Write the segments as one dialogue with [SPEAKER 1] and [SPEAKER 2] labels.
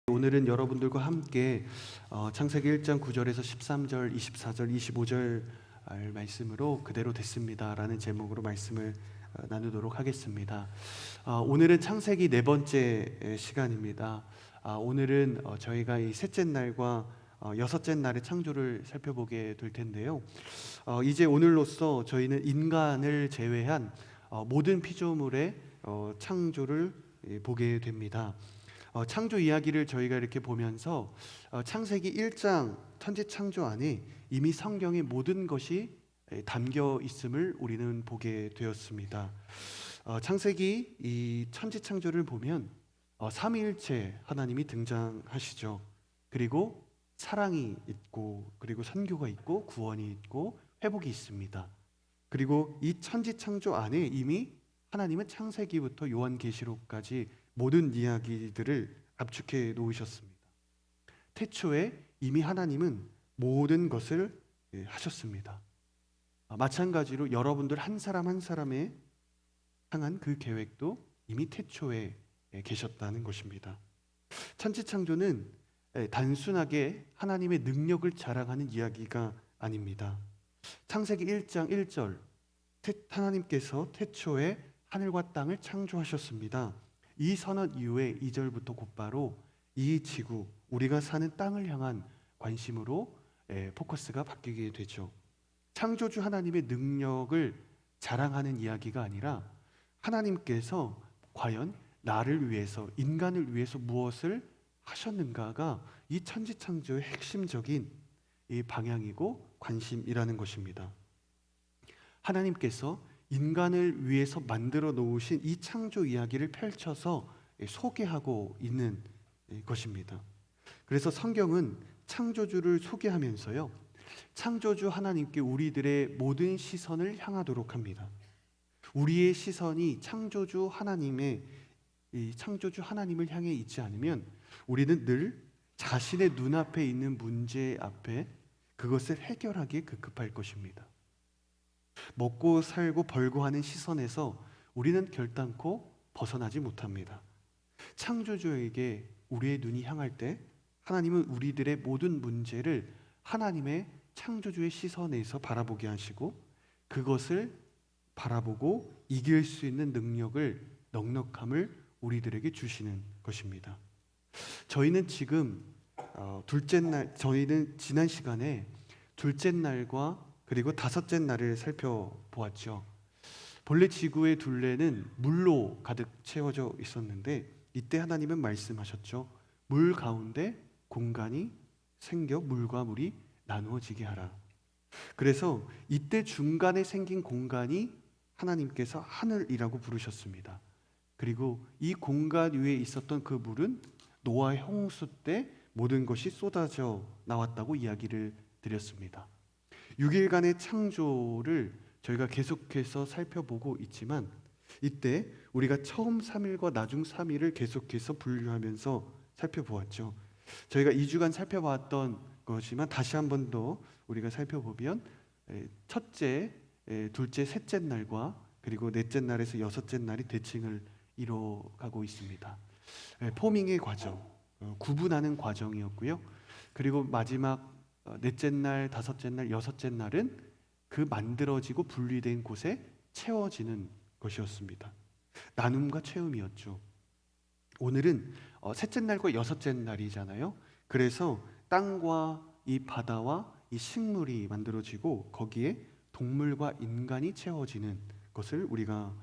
[SPEAKER 1] 오늘은 여러분들과 함께 창세기 1장 9절에서 13절, 24절, 25절 말씀으로 그대로 됐습니다 라는 제목으로 말씀을 나누도록 하겠습니다. 오늘은 창세기 네 번째 시간입니다. 오늘은 저희가 이 셋째 날과 여섯째 날의 창조를 살펴보게 될 텐데요. 이제 오늘로써 저희는 인간을 제외한 모든 피조물의 창조를 보게 됩니다. 창조 이야기를 저희가 이렇게 보면서 창세기 1장 천지 창조 안에 이미 성경의 모든 것이 담겨 있음을 우리는 보게 되었습니다. 창세기 이 천지 창조를 보면 삼위일체 하나님이 등장하시죠. 그리고 사랑이 있고, 그리고 선교가 있고, 구원이 있고, 회복이 있습니다. 그리고 이 천지 창조 안에 이미 하나님은 창세기부터 요한계시록까지 모든 이야기들을 압축해 놓으셨습니다. 태초에 이미 하나님은 모든 것을 하셨습니다. 마찬가지로 여러분들 한 사람 한 사람에 향한 그 계획도 이미 태초에 계셨다는 것입니다. 천지창조는 단순하게 하나님의 능력을 자랑하는 이야기가 아닙니다. 창세기 1장 1절 하나님께서 태초에 하늘과 땅을 창조하셨습니다. 이 선언 이후에 2절부터 곧바로 이 지구, 우리가 사는 땅을 향한 관심으로 포커스가 바뀌게 되죠. 창조주 하나님의 능력을 자랑하는 이야기가 아니라 하나님께서 과연 나를 위해서, 인간을 위해서 무엇을 하셨는가가 이 천지창조의 핵심적인 이 방향이고 관심이라는 것입니다. 하나님께서 인간을 위해서 만들어 놓으신 이 창조 이야기를 펼쳐서 소개하고 있는 것입니다. 그래서 성경은 창조주를 소개하면서요, 창조주 하나님께 우리들의 모든 시선을 향하도록 합니다. 우리의 시선이 창조주 하나님의 이 창조주 하나님을 향해 있지 않으면 우리는 늘 자신의 눈앞에 있는 문제 앞에 그것을 해결하기에 급급할 것입니다. 먹고 살고 벌고 하는 시선에서 우리는 결단코 벗어나지 못합니다. 창조주에게 우리의 눈이 향할 때 하나님은 우리들의 모든 문제를 하나님의 창조주의 시선에서 바라보게 하시고 그것을 바라보고 이길 수 있는 능력을, 넉넉함을 우리들에게 주시는 것입니다. 저희는 지금 저희는 지난 시간에 둘째 날과 그리고 다섯째 날을 살펴보았죠. 본래 지구의 둘레는 물로 가득 채워져 있었는데 이때 하나님은 말씀하셨죠. 물 가운데 공간이 생겨 물과 물이 나누어지게 하라. 그래서 이때 중간에 생긴 공간이 하나님께서 하늘이라고 부르셨습니다. 그리고 이 공간 위에 있었던 그 물은 노아의 홍수 때 모든 것이 쏟아져 나왔다고 이야기를 드렸습니다. 6일간의 창조를 저희가 계속해서 살펴보고 있지만 이때 우리가 처음 3일과 나중 3일을 계속해서 분류하면서 살펴보았죠. 저희가 2주간 살펴봤던 것이지만 다시 한 번 더 우리가 살펴보면 첫째, 둘째, 셋째 날과 그리고 넷째 날에서 여섯째 날이 대칭을 이뤄가고 있습니다. 포밍의 과정, 구분하는 과정이었고요. 그리고 마지막 넷째 날, 다섯째 날, 여섯째 날은 그 만들어지고 분리된 곳에 채워지는 것이었습니다. 나눔과 채움이었죠. 오늘은 셋째 날과 여섯째 날이잖아요. 그래서 땅과 이 바다와 이 식물이 만들어지고 거기에 동물과 인간이 채워지는 것을 우리가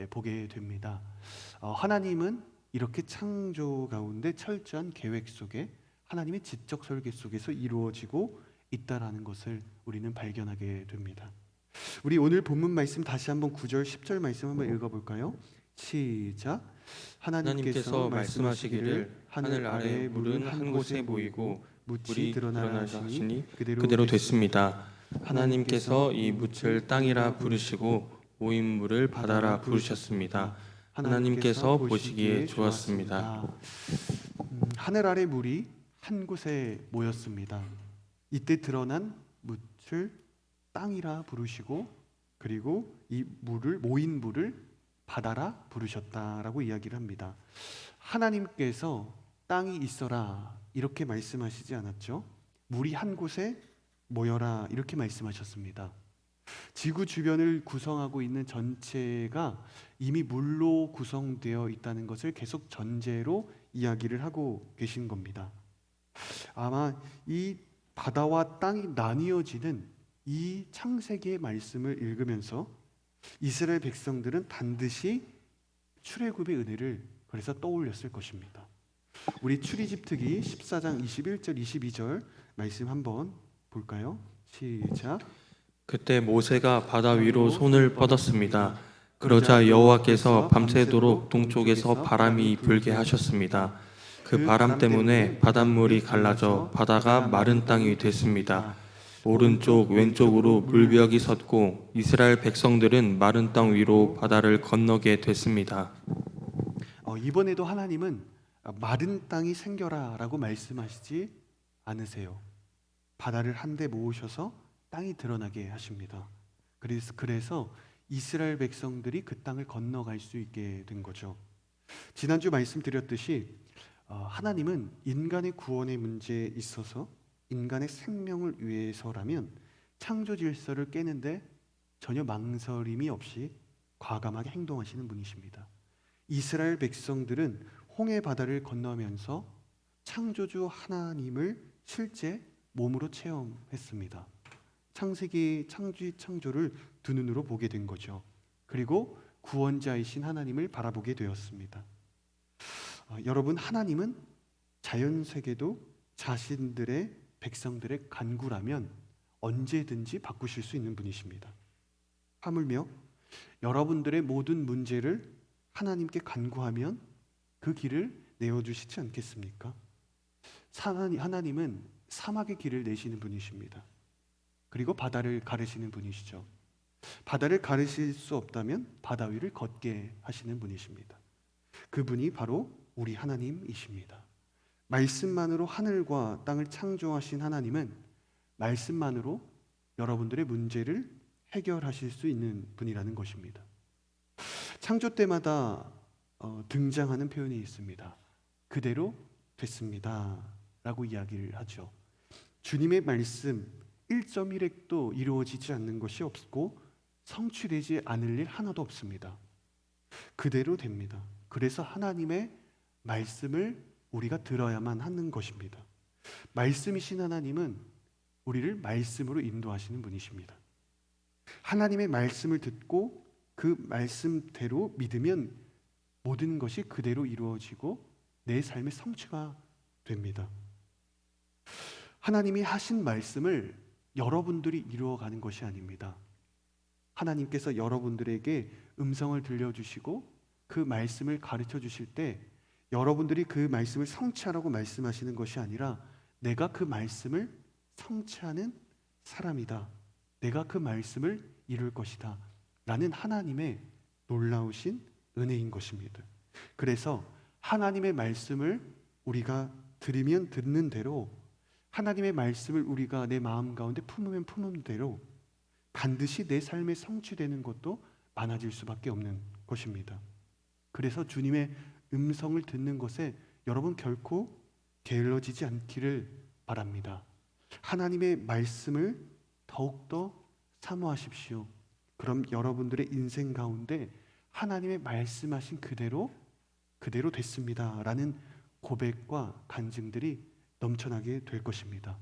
[SPEAKER 1] 보게 됩니다. 하나님은 이렇게 창조 가운데 철저한 계획 속에 하나님의 지적 설계 속에서 이루어지고 있다라는 것을 우리는 발견하게 됩니다. 우리 오늘 본문 말씀 다시 한번 9절 10절 말씀 한번 읽어볼까요? 시작. 하나님께서 말씀하시기를 하늘 아래 물은 한 곳에 모이고 묻이 드러나라 하시니
[SPEAKER 2] 그대로 됐습니다. 하나님께서 이 묻을 땅이라 부르시고 모인 물을 바다라 부르셨습니다. 하나님께서 보시기에 좋았습니다.
[SPEAKER 1] 하늘 아래 물이 한 곳에 모였습니다. 이때 드러난 묻을 땅이라 부르시고 그리고 이 물을, 모인 물을 바다라 부르셨다라고 이야기를 합니다. 하나님께서 땅이 있어라 이렇게 말씀하시지 않았죠? 물이 한 곳에 모여라 이렇게 말씀하셨습니다. 지구 주변을 구성하고 있는 전체가 이미 물로 구성되어 있다는 것을 계속 전제로 이야기를 하고 계신 겁니다. 아마 이 바다와 땅이 나뉘어지는 이 창세기의 말씀을 읽으면서 이스라엘 백성들은 반드시 출애굽의 은혜를 그래서 떠올렸을 것입니다. 우리 출애굽기 14장 21절 22절 말씀 한번 볼까요? 시작.
[SPEAKER 2] 그때 모세가 바다 위로 손을 뻗었습니다. 그러자 여호와께서 밤새도록 동쪽에서 바람이 불게 하셨습니다. 그 바람 때문에 바닷물이 갈라져 바다가 마른 땅이 됐습니다. 오른쪽 왼쪽으로 물벽이 섰고 이스라엘 백성들은 마른 땅 위로 바다를 건너게 됐습니다.
[SPEAKER 1] 이번에도 하나님은 마른 땅이 생겨라라고 말씀하시지 않으세요. 바다를 한데 모으셔서 땅이 드러나게 하십니다. 그래서 이스라엘 백성들이 그 땅을 건너갈 수 있게 된 거죠. 지난주 말씀드렸듯이 하나님은 인간의 구원의 문제에 있어서 인간의 생명을 위해서라면 창조 질서를 깨는데 전혀 망설임이 없이 과감하게 행동하시는 분이십니다. 이스라엘 백성들은 홍해 바다를 건너면서 창조주 하나님을 실제 몸으로 체험했습니다. 창세기 창조를 두 눈으로 보게 된 거죠. 그리고 구원자이신 하나님을 바라보게 되었습니다. 여러분, 하나님은 자연세계도 자신들의 백성들의 간구라면 언제든지 바꾸실 수 있는 분이십니다. 하물며 여러분들의 모든 문제를 하나님께 간구하면 그 길을 내어주시지 않겠습니까? 하나님은 사막의 길을 내시는 분이십니다. 그리고 바다를 가르시는 분이시죠. 바다를 가르실 수 없다면 바다 위를 걷게 하시는 분이십니다. 그분이 바로 우리 하나님이십니다. 말씀만으로 하늘과 땅을 창조하신 하나님은 말씀만으로 여러분들의 문제를 해결하실 수 있는 분이라는 것입니다. 창조 때마다 등장하는 표현이 있습니다. 그대로 됐습니다 라고 이야기를 하죠. 주님의 말씀 1.1획도 이루어지지 않는 것이 없고 성취되지 않을 일 하나도 없습니다. 그대로 됩니다. 그래서 하나님의 말씀을 우리가 들어야만 하는 것입니다. 말씀이신 하나님은 우리를 말씀으로 인도하시는 분이십니다. 하나님의 말씀을 듣고 그 말씀대로 믿으면 모든 것이 그대로 이루어지고 내 삶의 성취가 됩니다. 하나님이 하신 말씀을 여러분들이 이루어가는 것이 아닙니다. 하나님께서 여러분들에게 음성을 들려주시고 그 말씀을 가르쳐 주실 때 여러분들이 그 말씀을 성취하라고 말씀하시는 것이 아니라 내가 그 말씀을 성취하는 사람이다. 내가 그 말씀을 이룰 것이다. 라는 하나님의 놀라우신 은혜인 것입니다. 그래서 하나님의 말씀을 우리가 들으면 듣는 대로 하나님의 말씀을 우리가 내 마음 가운데 품으면 품은 대로 반드시 내 삶에 성취되는 것도 많아질 수밖에 없는 것입니다. 그래서 주님의 음성을 듣는 것에 여러분 결코 게을러지지 않기를 바랍니다. 하나님의 말씀을 더욱더 사모하십시오. 그럼 여러분들의 인생 가운데 하나님의 말씀하신 그대로 됐습니다 라는 고백과 간증들이 넘쳐나게 될 것입니다.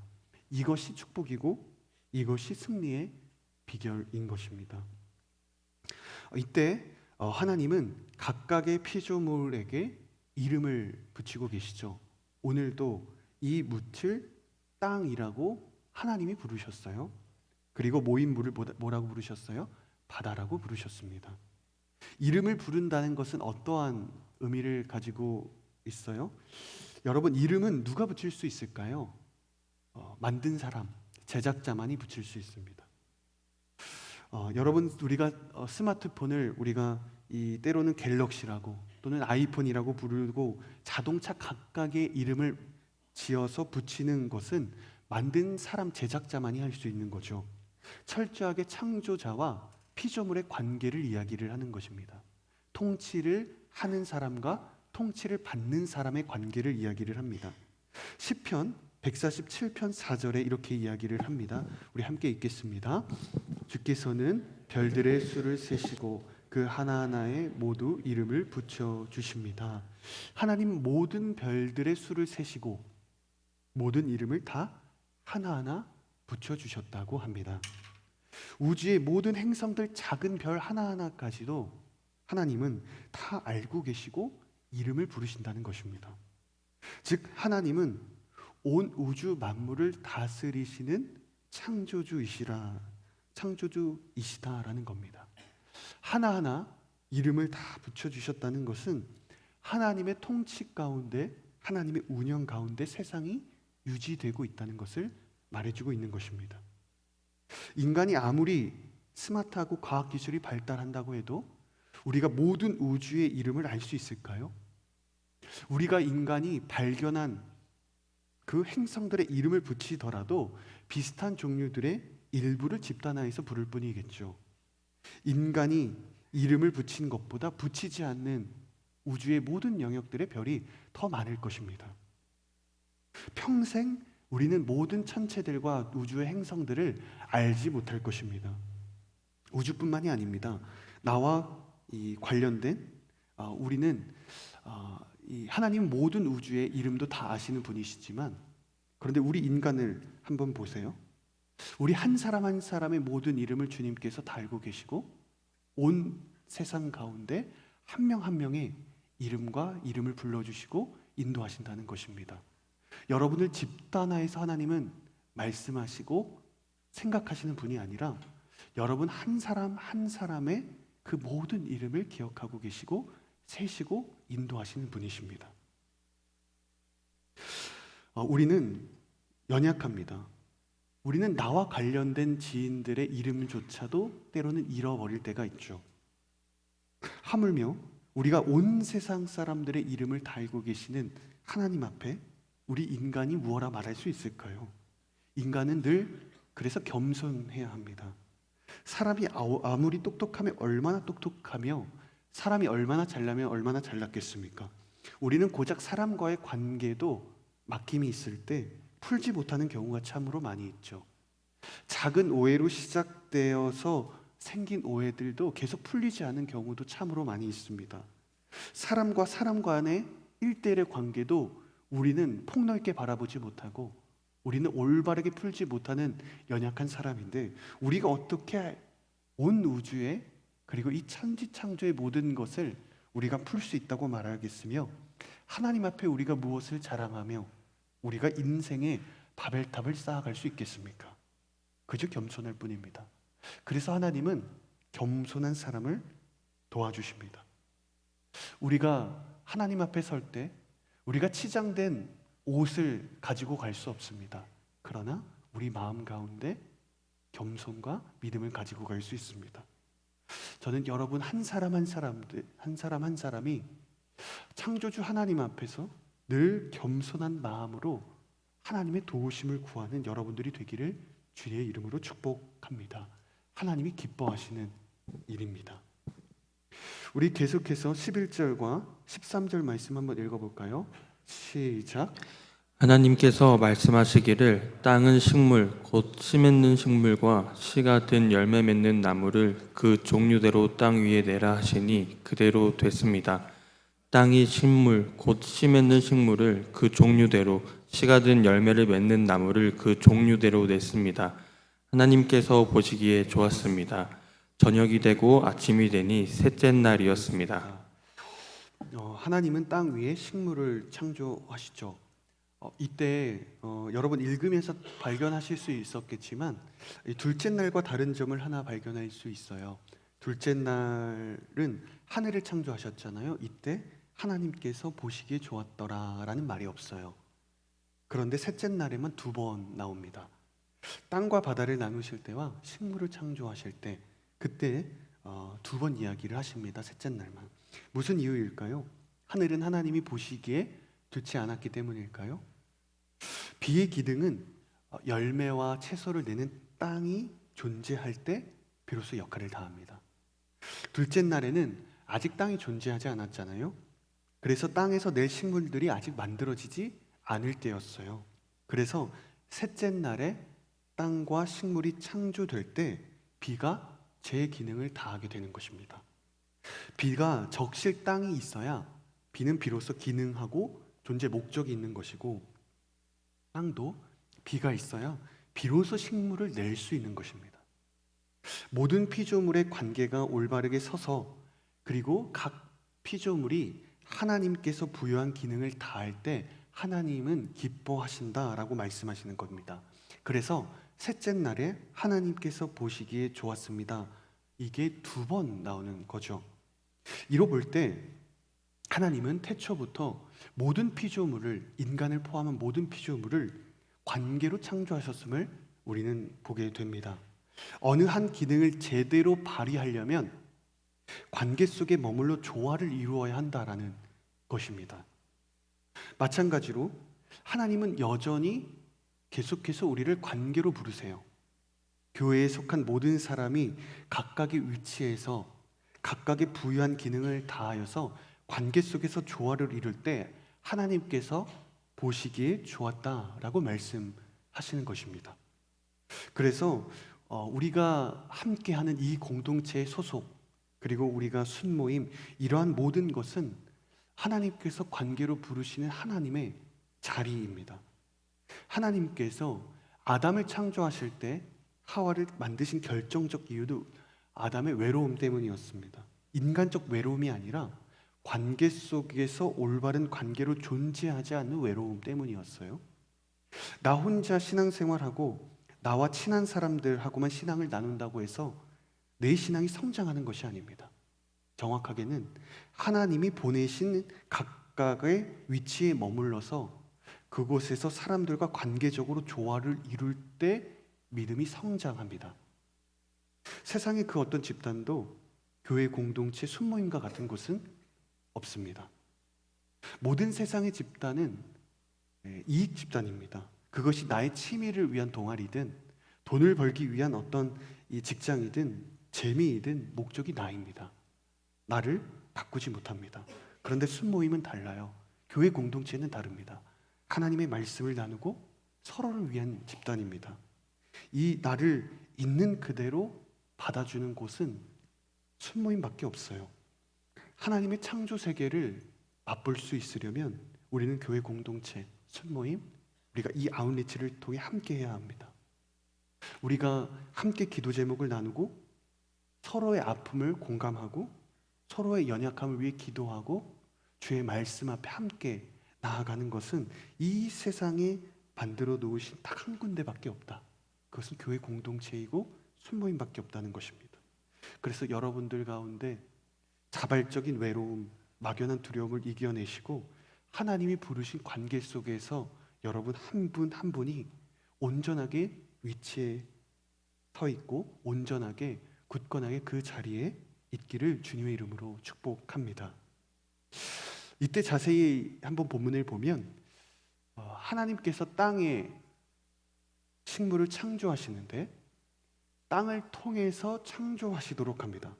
[SPEAKER 1] 이것이 축복이고 이것이 승리의 비결인 것입니다. 이때 하나님은 각각의 피조물에게 이름을 붙이고 계시죠. 오늘도 이 묻힐 땅이라고 하나님이 부르셨어요. 그리고 모인 물을 뭐라고 부르셨어요? 바다라고 부르셨습니다. 이름을 부른다는 것은 어떠한 의미를 가지고 있어요? 여러분, 이름은 누가 붙일 수 있을까요? 만든 사람, 제작자만이 붙일 수 있습니다. 여러분, 우리가 스마트폰을 우리가 때로는 갤럭시라고 또는 아이폰이라고 부르고 자동차 각각의 이름을 지어서 붙이는 것은 만든 사람 제작자만이 할 수 있는 거죠. 철저하게 창조자와 피조물의 관계를 이야기를 하는 것입니다. 통치를 하는 사람과 통치를 받는 사람의 관계를 이야기를 합니다. 시편 147편 4절에 이렇게 이야기를 합니다. 우리 함께 읽겠습니다. 주께서는 별들의 수를 세시고 그 하나하나에 모두 이름을 붙여 주십니다. 하나님 모든 별들의 수를 세시고 모든 이름을 다 하나하나 붙여 주셨다고 합니다. 우주의 모든 행성들 작은 별 하나하나까지도 하나님은 다 알고 계시고 이름을 부르신다는 것입니다. 즉 하나님은 온 우주 만물을 다스리시는 창조주이시다라는 겁니다. 하나하나 이름을 다 붙여주셨다는 것은 하나님의 통치 가운데, 하나님의 운영 가운데 세상이 유지되고 있다는 것을 말해주고 있는 것입니다. 인간이 아무리 스마트하고 과학기술이 발달한다고 해도 우리가 모든 우주의 이름을 알 수 있을까요? 우리가 인간이 발견한 그 행성들의 이름을 붙이더라도 비슷한 종류들의 일부를 집단화해서 부를 뿐이겠죠. 인간이 이름을 붙인 것보다 붙이지 않는 우주의 모든 영역들의 별이 더 많을 것입니다. 평생 우리는 모든 천체들과 우주의 행성들을 알지 못할 것입니다. 우주뿐만이 아닙니다. 나와 관련된 우리는 이 하나님 모든 우주의 이름도 다 아시는 분이시지만, 그런데 우리 인간을 한번 보세요. 우리 한 사람 한 사람의 모든 이름을 주님께서 다 알고 계시고 온 세상 가운데 한 명 한 명의 이름과 이름을 불러주시고 인도하신다는 것입니다. 여러분을 집단화해서 하나님은 말씀하시고 생각하시는 분이 아니라 여러분 한 사람 한 사람의 그 모든 이름을 기억하고 계시고 세시고 인도하시는 분이십니다. 우리는 연약합니다. 우리는 나와 관련된 지인들의 이름조차도 때로는 잃어버릴 때가 있죠. 하물며 우리가 온 세상 사람들의 이름을 다 알고 계시는 하나님 앞에 우리 인간이 무엇라 말할 수 있을까요? 인간은 늘 그래서 겸손해야 합니다. 사람이 아무리 똑똑하면 얼마나 똑똑하며 사람이 얼마나 잘나면 얼마나 잘났겠습니까? 우리는 고작 사람과의 관계도 막힘이 있을 때 풀지 못하는 경우가 참으로 많이 있죠. 작은 오해로 시작되어서 생긴 오해들도 계속 풀리지 않은 경우도 참으로 많이 있습니다. 사람과 사람 간의 1대1의 관계도 우리는 폭넓게 바라보지 못하고 우리는 올바르게 풀지 못하는 연약한 사람인데, 우리가 어떻게 온 우주에 그리고 이 천지창조의 모든 것을 우리가 풀 수 있다고 말하겠으며, 하나님 앞에 우리가 무엇을 자랑하며 우리가 인생의 바벨탑을 쌓아갈 수 있겠습니까? 그저 겸손할 뿐입니다. 그래서 하나님은 겸손한 사람을 도와주십니다. 우리가 하나님 앞에 설 때 우리가 치장된 옷을 가지고 갈 수 없습니다. 그러나 우리 마음 가운데 겸손과 믿음을 가지고 갈 수 있습니다. 저는 여러분 한 사람 한 사람이 창조주 하나님 앞에서 늘 겸손한 마음으로 하나님의 도우심을 구하는 여러분들이 되기를 주의 이름으로 축복합니다. 하나님이 기뻐하시는 일입니다. 우리 계속해서 11절과 13절 말씀 한번 읽어볼까요? 시작.
[SPEAKER 2] 하나님께서 말씀하시기를 땅은 식물 곧 씨 맺는 식물과 씨가 든 열매 맺는 나무를 그 종류대로 땅 위에 내라 하시니 그대로 됐습니다. 땅이 식물 곧 씨 맺는 식물을 그 종류대로, 씨가 든 열매를 맺는 나무를 그 종류대로 냈습니다. 하나님께서 보시기에 좋았습니다. 저녁이 되고 아침이 되니 셋째 날이었습니다.
[SPEAKER 1] 하나님은 땅 위에 식물을 창조하시죠. 이때 여러분 읽으면서 발견하실 수 있었겠지만 둘째 날과 다른 점을 하나 발견할 수 있어요. 둘째 날은 하늘을 창조하셨잖아요. 이때 하나님께서 보시기에 좋았더라라는 말이 없어요. 그런데 셋째 날에만 2번 나옵니다. 땅과 바다를 나누실 때와 식물을 창조하실 때 그때 2번 이야기를 하십니다. 셋째 날만. 무슨 이유일까요? 하늘은 하나님이 보시기에 좋지 않았기 때문일까요? 비의 기능은 열매와 채소를 내는 땅이 존재할 때 비로소 역할을 다합니다. 둘째 날에는 아직 땅이 존재하지 않았잖아요. 그래서 땅에서 낼 식물들이 아직 만들어지지 않을 때였어요. 그래서 셋째 날에 땅과 식물이 창조될 때 비가 제 기능을 다하게 되는 것입니다. 비가 적실 땅이 있어야 비는 비로소 기능하고 존재 목적이 있는 것이고, 땅도 비가 있어야 비로소 식물을 낼 수 있는 것입니다. 모든 피조물의 관계가 올바르게 서서, 그리고 각 피조물이 하나님께서 부여한 기능을 다할 때 하나님은 기뻐하신다라고 말씀하시는 겁니다. 그래서 셋째 날에 하나님께서 보시기에 좋았습니다. 이게 2번 나오는 거죠. 이로 볼 때 하나님은 태초부터 모든 피조물을, 인간을 포함한 모든 피조물을 관계로 창조하셨음을 우리는 보게 됩니다. 어느 한 기능을 제대로 발휘하려면 관계 속에 머물러 조화를 이루어야 한다라는 것입니다. 마찬가지로 하나님은 여전히 계속해서 우리를 관계로 부르세요. 교회에 속한 모든 사람이 각각의 위치에서 각각의 부유한 기능을 다하여서 관계 속에서 조화를 이룰 때 하나님께서 보시기에 좋았다라고 말씀하시는 것입니다. 그래서 우리가 함께하는 이 공동체의 소속, 그리고 우리가 순모임, 이러한 모든 것은 하나님께서 관계로 부르시는 하나님의 자리입니다. 하나님께서 아담을 창조하실 때 하와를 만드신 결정적 이유도 아담의 외로움 때문이었습니다. 인간적 외로움이 아니라 관계 속에서 올바른 관계로 존재하지 않는 외로움 때문이었어요. 나 혼자 신앙생활하고 나와 친한 사람들하고만 신앙을 나눈다고 해서 내 신앙이 성장하는 것이 아닙니다. 정확하게는 하나님이 보내신 각각의 위치에 머물러서 그곳에서 사람들과 관계적으로 조화를 이룰 때 믿음이 성장합니다. 세상의 그 어떤 집단도 교회 공동체 순모임과 같은 곳은 없습니다. 모든 세상의 집단은 이익 집단입니다. 그것이 나의 취미를 위한 동아리든 돈을 벌기 위한 어떤 이 직장이든 재미이든 목적이 나입니다. 나를 바꾸지 못합니다. 그런데 순모임은 달라요. 교회 공동체는 다릅니다. 하나님의 말씀을 나누고 서로를 위한 집단입니다. 이 나를 있는 그대로 받아주는 곳은 순모임밖에 없어요. 하나님의 창조 세계를 맛볼 수 있으려면 우리는 교회 공동체, 순모임, 우리가 이 아웃리치를 통해 함께 해야 합니다. 우리가 함께 기도 제목을 나누고 서로의 아픔을 공감하고 서로의 연약함을 위해 기도하고 주의 말씀 앞에 함께 나아가는 것은 이 세상에 만들어 놓으신 딱 한 군데밖에 없다. 그것은 교회 공동체이고 순모임밖에 없다는 것입니다. 그래서 여러분들 가운데 자발적인 외로움, 막연한 두려움을 이겨내시고 하나님이 부르신 관계 속에서 여러분 한 분 한 분이 온전하게 위치에 서 있고 온전하게 굳건하게 그 자리에 있기를 주님의 이름으로 축복합니다. 이때 자세히 한번 본문을 보면 하나님께서 땅에 식물을 창조하시는데 땅을 통해서 창조하시도록 합니다.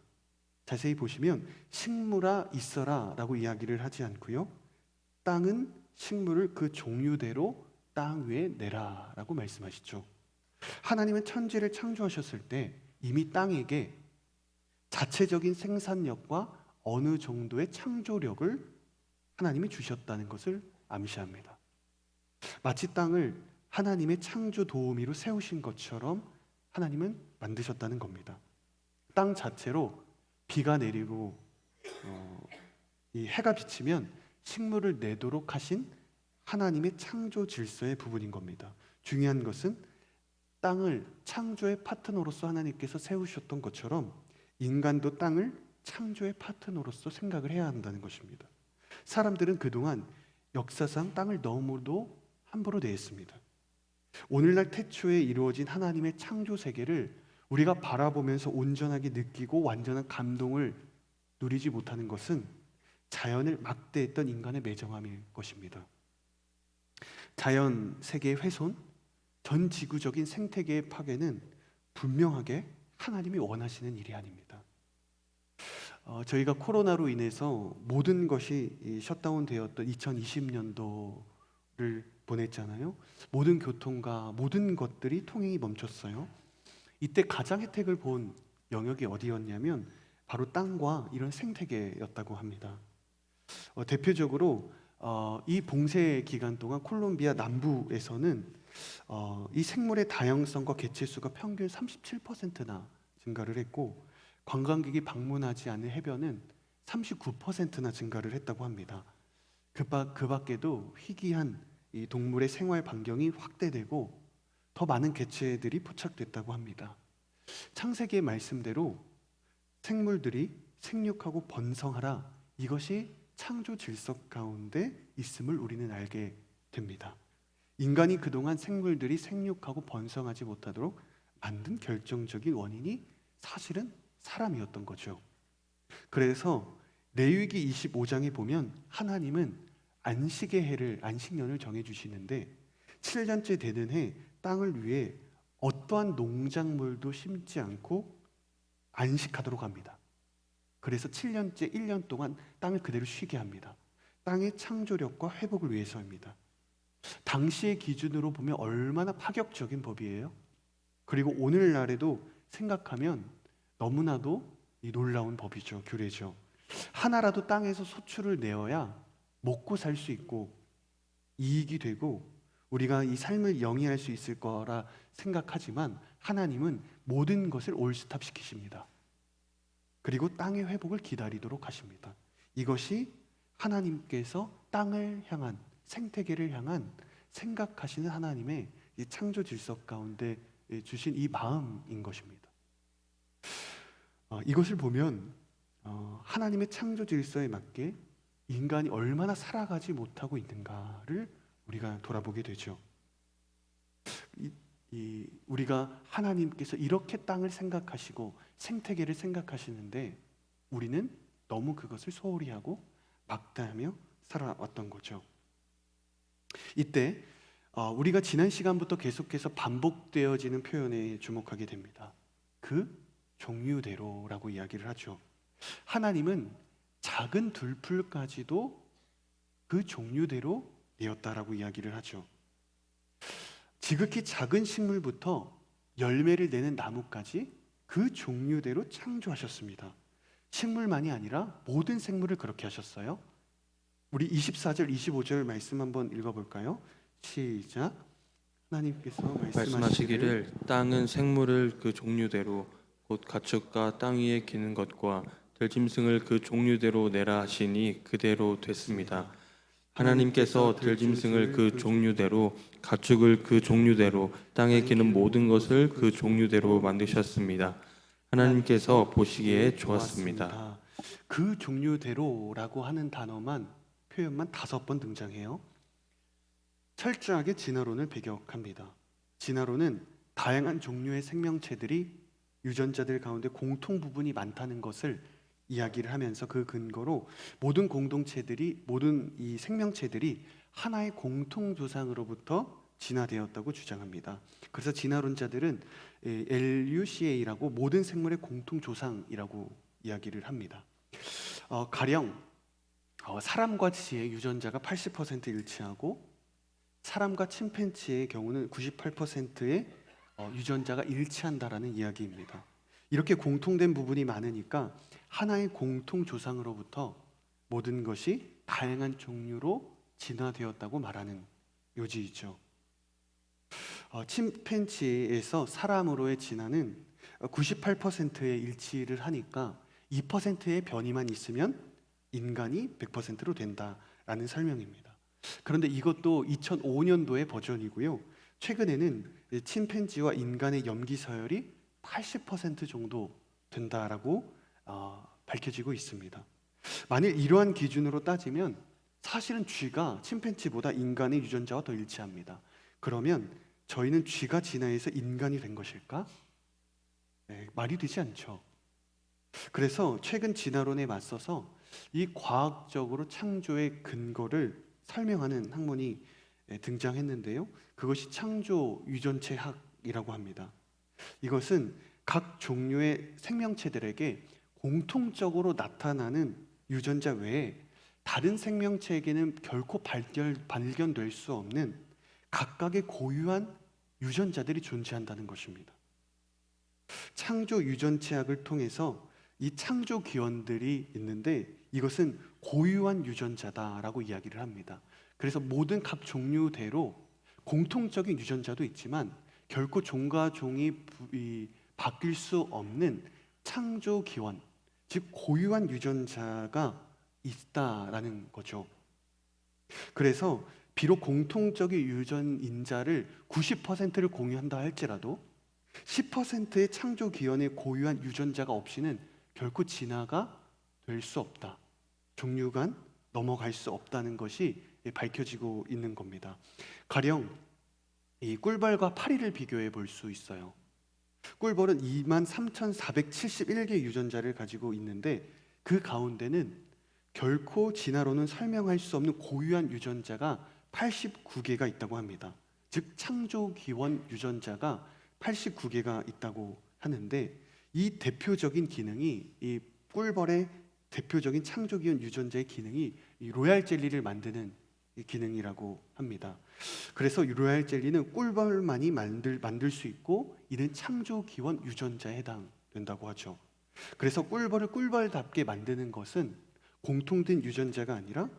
[SPEAKER 1] 자세히 보시면 식물아 있어라 라고 이야기를 하지 않고요, 땅은 식물을 그 종류대로 땅 위에 내라 라고 말씀하시죠. 하나님은 천지를 창조하셨을 때 이미 땅에게 자체적인 생산력과 어느 정도의 창조력을 하나님이 주셨다는 것을 암시합니다. 마치 땅을 하나님의 창조 도우미로 세우신 것처럼 하나님은 만드셨다는 겁니다. 땅 자체로 비가 내리고 이 해가 비치면 식물을 내도록 하신 하나님의 창조 질서의 부분인 겁니다. 중요한 것은 땅을 창조의 파트너로서 하나님께서 세우셨던 것처럼 인간도 땅을 창조의 파트너로서 생각을 해야 한다는 것입니다. 사람들은 그동안 역사상 땅을 너무도 함부로 대했습니다. 오늘날 태초에 이루어진 하나님의 창조 세계를 우리가 바라보면서 온전하게 느끼고 완전한 감동을 누리지 못하는 것은 자연을 막대했던 인간의 매정함일 것입니다. 자연 세계의 훼손, 전 지구적인 생태계의 파괴는 분명하게 하나님이 원하시는 일이 아닙니다. 저희가 코로나로 인해서 모든 것이 이 셧다운되었던 2020년도를 보냈잖아요. 모든 교통과 모든 것들이 통행이 멈췄어요. 이때 가장 혜택을 본 영역이 어디였냐면 바로 땅과 이런 생태계였다고 합니다. 대표적으로 이 봉쇄 기간 동안 콜롬비아 남부에서는 이 생물의 다양성과 개체수가 평균 37%나 증가를 했고, 관광객이 방문하지 않은 해변은 39%나 증가를 했다고 합니다. 그 밖에도 희귀한 이 동물의 생활 반경이 확대되고 더 많은 개체들이 포착됐다고 합니다. 창세기의 말씀대로 생물들이 생육하고 번성하라, 이것이 창조 질서 가운데 있음을 우리는 알게 됩니다. 인간이 그동안 생물들이 생육하고 번성하지 못하도록 만든 결정적인 원인이 사실은 사람이었던 거죠. 그래서 레위기 25장에 보면 하나님은 안식의 해를, 안식년을 정해주시는데 7년째 되는 해 땅을 위해 어떠한 농작물도 심지 않고 안식하도록 합니다. 그래서 7년째 1년 동안 땅을 그대로 쉬게 합니다. 땅의 창조력과 회복을 위해서입니다. 당시의 기준으로 보면 얼마나 파격적인 법이에요. 그리고 오늘날에도 생각하면 너무나도 이 놀라운 법이죠. 규례죠. 하나라도 땅에서 소출을 내어야 먹고 살 수 있고 이익이 되고 우리가 이 삶을 영위할 수 있을 거라 생각하지만 하나님은 모든 것을 올스탑 시키십니다. 그리고 땅의 회복을 기다리도록 하십니다. 이것이 하나님께서 땅을 향한, 생태계를 향한 생각하시는 하나님의 이 창조 질서 가운데 주신 이 마음인 것입니다. 이것을 보면 하나님의 창조 질서에 맞게 인간이 얼마나 살아가지 못하고 있는가를 우리가 돌아보게 되죠. 우리가 하나님께서 이렇게 땅을 생각하시고 생태계를 생각하시는데 우리는 너무 그것을 소홀히 하고 막대하며 살아왔던 거죠. 이때 우리가 지난 시간부터 계속해서 반복되어지는 표현에 주목하게 됩니다. 그 종류대로라고 이야기를 하죠. 하나님은 작은 들풀까지도 그 종류대로 내었다라고 이야기를 하죠. 지극히 작은 식물부터 열매를 내는 나무까지 그 종류대로 창조하셨습니다. 식물만이 아니라 모든 생물을 그렇게 하셨어요. 우리 24절, 25절 말씀 한번 읽어볼까요? 시작. 하나님께서
[SPEAKER 2] 말씀하시기를 땅은 생물을 그 종류대로 곧 가축과 땅 위에 기는 것과 들짐승을 그 종류대로 내라 하시니 그대로 됐습니다. 하나님께서 들짐승을 그 종류대로, 가축을 그 종류대로, 땅에 기는 모든 것을 그 종류대로 만드셨습니다. 하나님께서 보시기에 좋았습니다.
[SPEAKER 1] 그 종류대로라고 하는 표현만 5번 등장해요. 철저하게 진화론을 배격합니다. 진화론은 다양한 종류의 생명체들이 유전자들 가운데 공통 부분이 많다는 것을 이야기를 하면서 그 근거로 모든 공동체들이, 모든 이 생명체들이 하나의 공통 조상으로부터 진화되었다고 주장합니다. 그래서 진화론자들은 LUCA라고 모든 생물의 공통 조상이라고 이야기를 합니다. 가령 사람과 쥐의 유전자가 80% 일치하고 사람과 침팬지의 경우는 98%의 유전자가 일치한다라는 이야기입니다. 이렇게 공통된 부분이 많으니까 하나의 공통 조상으로부터 모든 것이 다양한 종류로 진화되었다고 말하는 요지이죠. 침팬지에서 사람으로의 진화는 98%의 일치를 하니까 2%의 변이만 있으면 인간이 100%로 된다라는 설명입니다. 그런데 이것도 2005년도의 버전이고요. 최근에는 침팬지와 인간의 염기 서열이 80% 정도 된다라고 밝혀지고 있습니다. 만일 이러한 기준으로 따지면 사실은 쥐가 침팬지보다 인간의 유전자와 더 일치합니다. 그러면 저희는 쥐가 진화해서 인간이 된 것일까? 네, 말이 되지 않죠. 그래서 최근 진화론에 맞서서 이 과학적으로 창조의 근거를 설명하는 학문이 등장했는데요. 그것이 창조 유전체학이라고 합니다. 이것은 각 종류의 생명체들에게 공통적으로 나타나는 유전자 외에 다른 생명체에게는 결코 발견될 수 없는 각각의 고유한 유전자들이 존재한다는 것입니다. 창조 유전체학을 통해서 이 창조 기원들이 있는데 이것은 고유한 유전자다라고 이야기를 합니다. 그래서 모든 각 종류대로 공통적인 유전자도 있지만 결코 종과 종이 바뀔 수 없는 창조 기원, 즉 고유한 유전자가 있다라는 거죠. 그래서 비록 공통적인 유전인자를 90%를 공유한다 할지라도 10%의 창조 기원의 고유한 유전자가 없이는 결코 진화가 될 수 없다. 종류 간 넘어갈 수 없다는 것이 밝혀지고 있는 겁니다. 가령 이 꿀벌과 파리를 비교해 볼 수 있어요. 꿀벌은 23,471개 유전자를 가지고 있는데 그 가운데는 결코 진화로는 설명할 수 없는 고유한 유전자가 89개가 있다고 합니다. 즉 창조 기원 유전자가 89개가 있다고 하는데 이 대표적인 기능이 이 꿀벌의 대표적인 창조 기원 유전자의 기능이 이 로얄 젤리를 만드는 이 기능이라고 합니다. 그래서 이 로얄 젤리는 꿀벌만이 만들 수 있고 이는 창조 기원 유전자에 해당된다고 하죠. 그래서 꿀벌을 꿀벌답게 만드는 것은 공통된 유전자가 아니라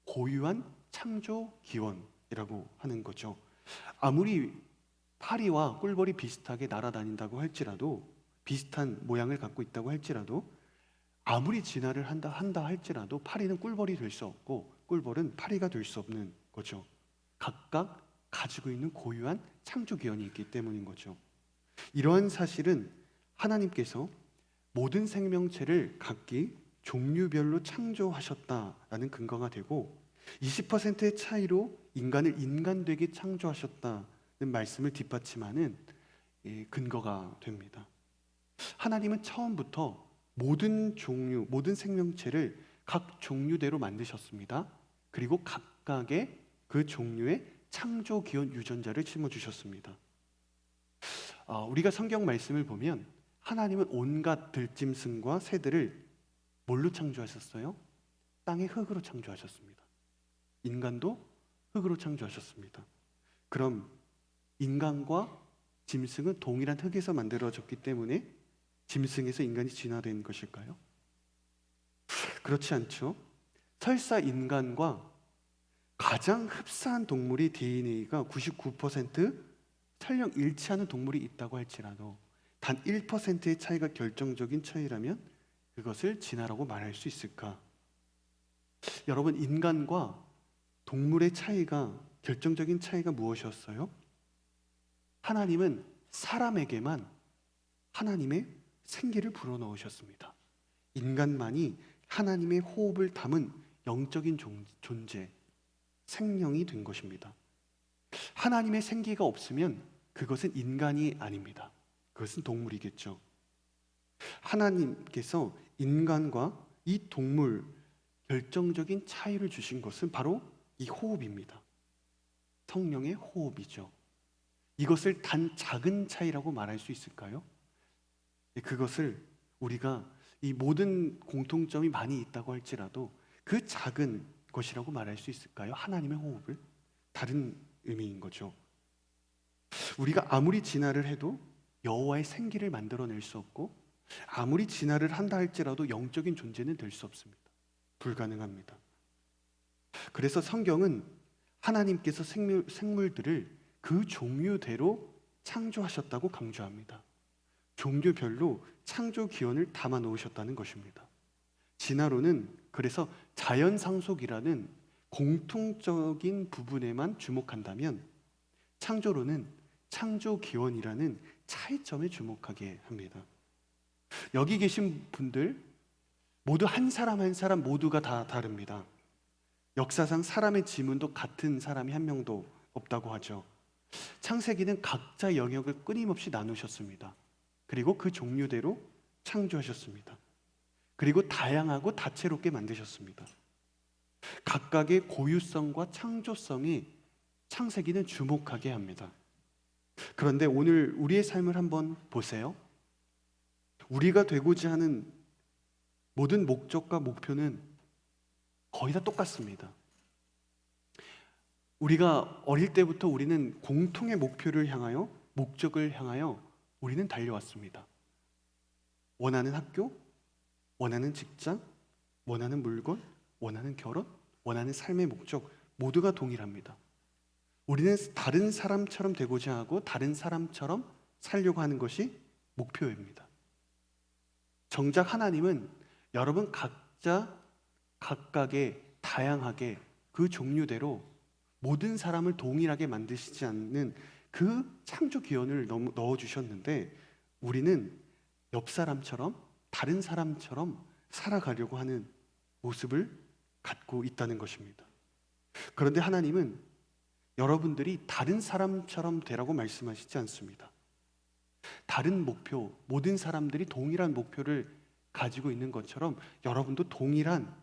[SPEAKER 1] 고유한 창조 기원이라고 하는 거죠. 아무리 파리와 꿀벌이 비슷하게 날아다닌다고 할지라도 비슷한 모양을 갖고 있다고 할지라도 아무리 진화를 한다 할지라도 파리는 꿀벌이 될 수 없고 꿀벌은 파리가 될 수 없는 거죠. 각각 가지고 있는 고유한 창조 기원이 있기 때문인 거죠. 이러한 사실은 하나님께서 모든 생명체를 각기 종류별로 창조하셨다라는 근거가 되고 20%의 차이로 인간을 인간되게 창조하셨다는 말씀을 뒷받침하는 근거가 됩니다. 하나님은 처음부터 모든 종류, 모든 생명체를 각 종류대로 만드셨습니다. 그리고 각각의 그 종류의 창조 기원 유전자를 심어주셨습니다. 우리가 성경 말씀을 보면 하나님은 온갖 들짐승과 새들을 뭘로 창조하셨어요? 땅의 흙으로 창조하셨습니다. 인간도 흙으로 창조하셨습니다. 그럼 인간과 짐승은 동일한 흙에서 만들어졌기 때문에 짐승에서 인간이 진화된 것일까요? 그렇지 않죠. 설사 인간과 가장 흡사한 동물의 DNA가 99% 설령 일치하는 동물이 있다고 할지라도 단 1%의 차이가 결정적인 차이라면 그것을 진화라고 말할 수 있을까? 여러분, 인간과 동물의 차이가 결정적인 차이가 무엇이었어요? 하나님은 사람에게만 하나님의 생기를 불어넣으셨습니다. 인간만이 하나님의 호흡을 담은 영적인 존재, 생명이 된 것입니다. 하나님의 생기가 없으면 그것은 인간이 아닙니다. 그것은 동물이겠죠. 하나님께서 인간과 이 동물 결정적인 차이를 주신 것은 바로 이 호흡입니다. 성령의 호흡이죠. 이것을 단 작은 차이라고 말할 수 있을까요? 그것을 우리가 이 모든 공통점이 많이 있다고 할지라도 그 작은 것이라고 말할 수 있을까요? 하나님의 호흡을? 다른 의미인 거죠. 우리가 아무리 진화를 해도 여호와의 생기를 만들어낼 수 없고 아무리 진화를 한다 할지라도 영적인 존재는 될 수 없습니다. 불가능합니다. 그래서 성경은 하나님께서 생물들을 그 종류대로 창조하셨다고 강조합니다. 종류별로 창조 기원을 담아 놓으셨다는 것입니다. 진화론은 그래서 자연 상속이라는 공통적인 부분에만 주목한다면 창조론은 창조 기원이라는 차이점에 주목하게 합니다. 여기 계신 분들 모두 한 사람 한 사람 모두가 다 다릅니다. 역사상 사람의 지문도 같은 사람이 한 명도 없다고 하죠. 창세기는 각자 영역을 끊임없이 나누셨습니다. 그리고 그 종류대로 창조하셨습니다. 그리고 다양하고 다채롭게 만드셨습니다. 각각의 고유성과 창조성이 창세기는 주목하게 합니다. 그런데 오늘 우리의 삶을 한번 보세요. 우리가 되고자 하는 모든 목적과 목표는 거의 다 똑같습니다. 우리가 어릴 때부터 우리는 공통의 목표를 향하여, 목적을 향하여 우리는 달려왔습니다. 원하는 학교, 원하는 직장, 원하는 물건, 원하는 결혼, 원하는 삶의 목적 모두가 동일합니다. 우리는 다른 사람처럼 되고자 하고 다른 사람처럼 살려고 하는 것이 목표입니다. 정작 하나님은 여러분 각자 각각의 다양하게 그 종류대로 모든 사람을 동일하게 만드시지 않는 그 창조 기원을 넣어주셨는데 우리는 옆 사람처럼 다른 사람처럼 살아가려고 하는 모습을 갖고 있다는 것입니다. 그런데 하나님은 여러분들이 다른 사람처럼 되라고 말씀하시지 않습니다. 다른 목표, 모든 사람들이 동일한 목표를 가지고 있는 것처럼 여러분도 동일한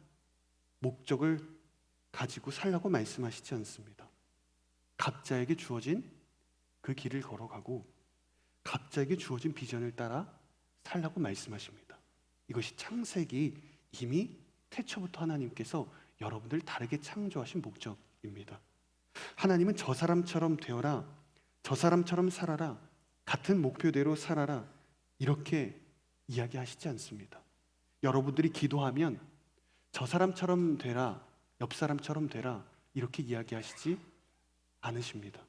[SPEAKER 1] 목적을 가지고 살라고 말씀하시지 않습니다. 각자에게 주어진 그 길을 걸어가고 각자에게 주어진 비전을 따라 살라고 말씀하십니다. 이것이 창세기 이미 태초부터 하나님께서 여러분들 다르게 창조하신 목적입니다. 하나님은 저 사람처럼 되어라, 저 사람처럼 살아라, 같은 목표대로 살아라 이렇게 이야기하시지 않습니다. 여러분들이 기도하면 저 사람처럼 되라, 옆 사람처럼 되라 이렇게 이야기하시지 않으십니다.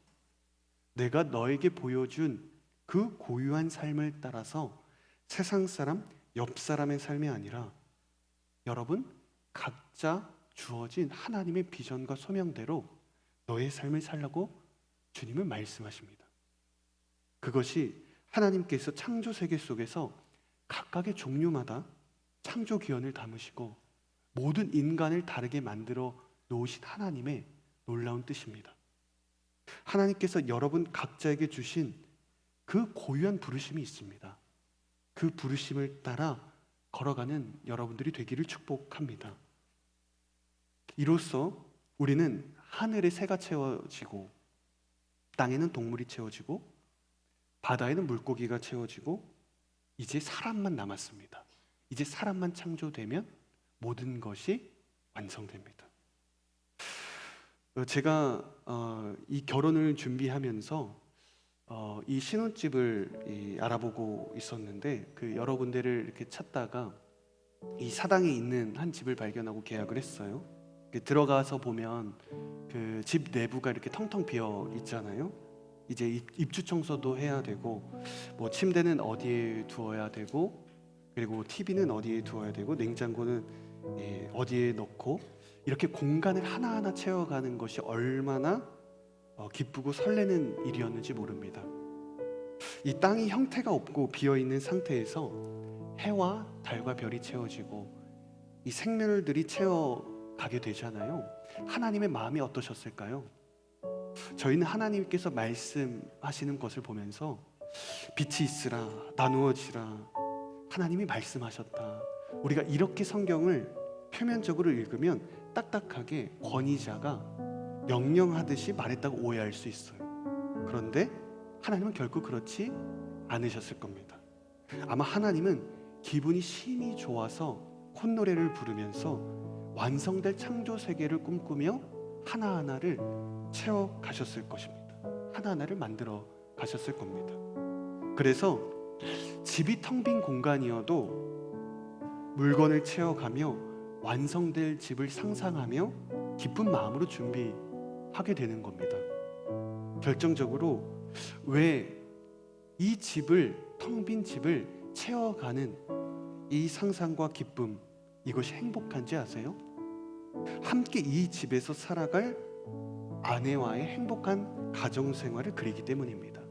[SPEAKER 1] 내가 너에게 보여준 그 고유한 삶을 따라서 세상 사람, 옆 사람의 삶이 아니라 여러분 각자 주어진 하나님의 비전과 소명대로 너의 삶을 살라고 주님은 말씀하십니다. 그것이 하나님께서 창조 세계 속에서 각각의 종류마다 창조 기원을 담으시고 모든 인간을 다르게 만들어 놓으신 하나님의 놀라운 뜻입니다. 하나님께서 여러분 각자에게 주신 그 고유한 부르심이 있습니다. 그 부르심을 따라 걸어가는 여러분들이 되기를 축복합니다. 이로써 우리는 하늘에 새가 채워지고 땅에는 동물이 채워지고 바다에는 물고기가 채워지고 이제 사람만 남았습니다. 이제 사람만 창조되면 모든 것이 완성됩니다. 제가 이 결혼을 준비하면서 이 신혼집을 알아보고 있었는데 그 여러 군데를 이렇게 찾다가 이 사당에 있는 한 집을 발견하고 계약을 했어요. 들어가서 보면 그 집 내부가 이렇게 텅텅 비어 있잖아요. 이제 입주 청소도 해야 되고 뭐 침대는 어디에 두어야 되고 그리고 TV는 어디에 두어야 되고 냉장고는 어디에 넣고 이렇게 공간을 하나하나 채워가는 것이 얼마나 기쁘고 설레는 일이었는지 모릅니다. 이 땅이 형태가 없고 비어있는 상태에서 해와 달과 별이 채워지고 이 생명들이 채워가게 되잖아요. 하나님의 마음이 어떠셨을까요? 저희는 하나님께서 말씀하시는 것을 보면서 빛이 있으라, 나누어지라 하나님이 말씀하셨다. 우리가 이렇게 성경을 표면적으로 읽으면 딱딱하게 권위자가 명령하듯이 말했다고 오해할 수 있어요. 그런데 하나님은 결코 그렇지 않으셨을 겁니다. 아마 하나님은 기분이 심히 좋아서 콧노래를 부르면서 완성될 창조 세계를 꿈꾸며 하나하나를 채워 가셨을 것입니다. 하나하나를 만들어 가셨을 겁니다. 그래서 집이 텅 빈 공간이어도 물건을 채워가며 완성될 집을 상상하며 기쁜 마음으로 준비하게 되는 겁니다. 결정적으로 왜 이 집을 텅 빈 집을 채워가는 이 상상과 기쁨 이것이 행복한지 아세요? 함께 이 집에서 살아갈 아내와의 행복한 가정생활을 그리기 때문입니다.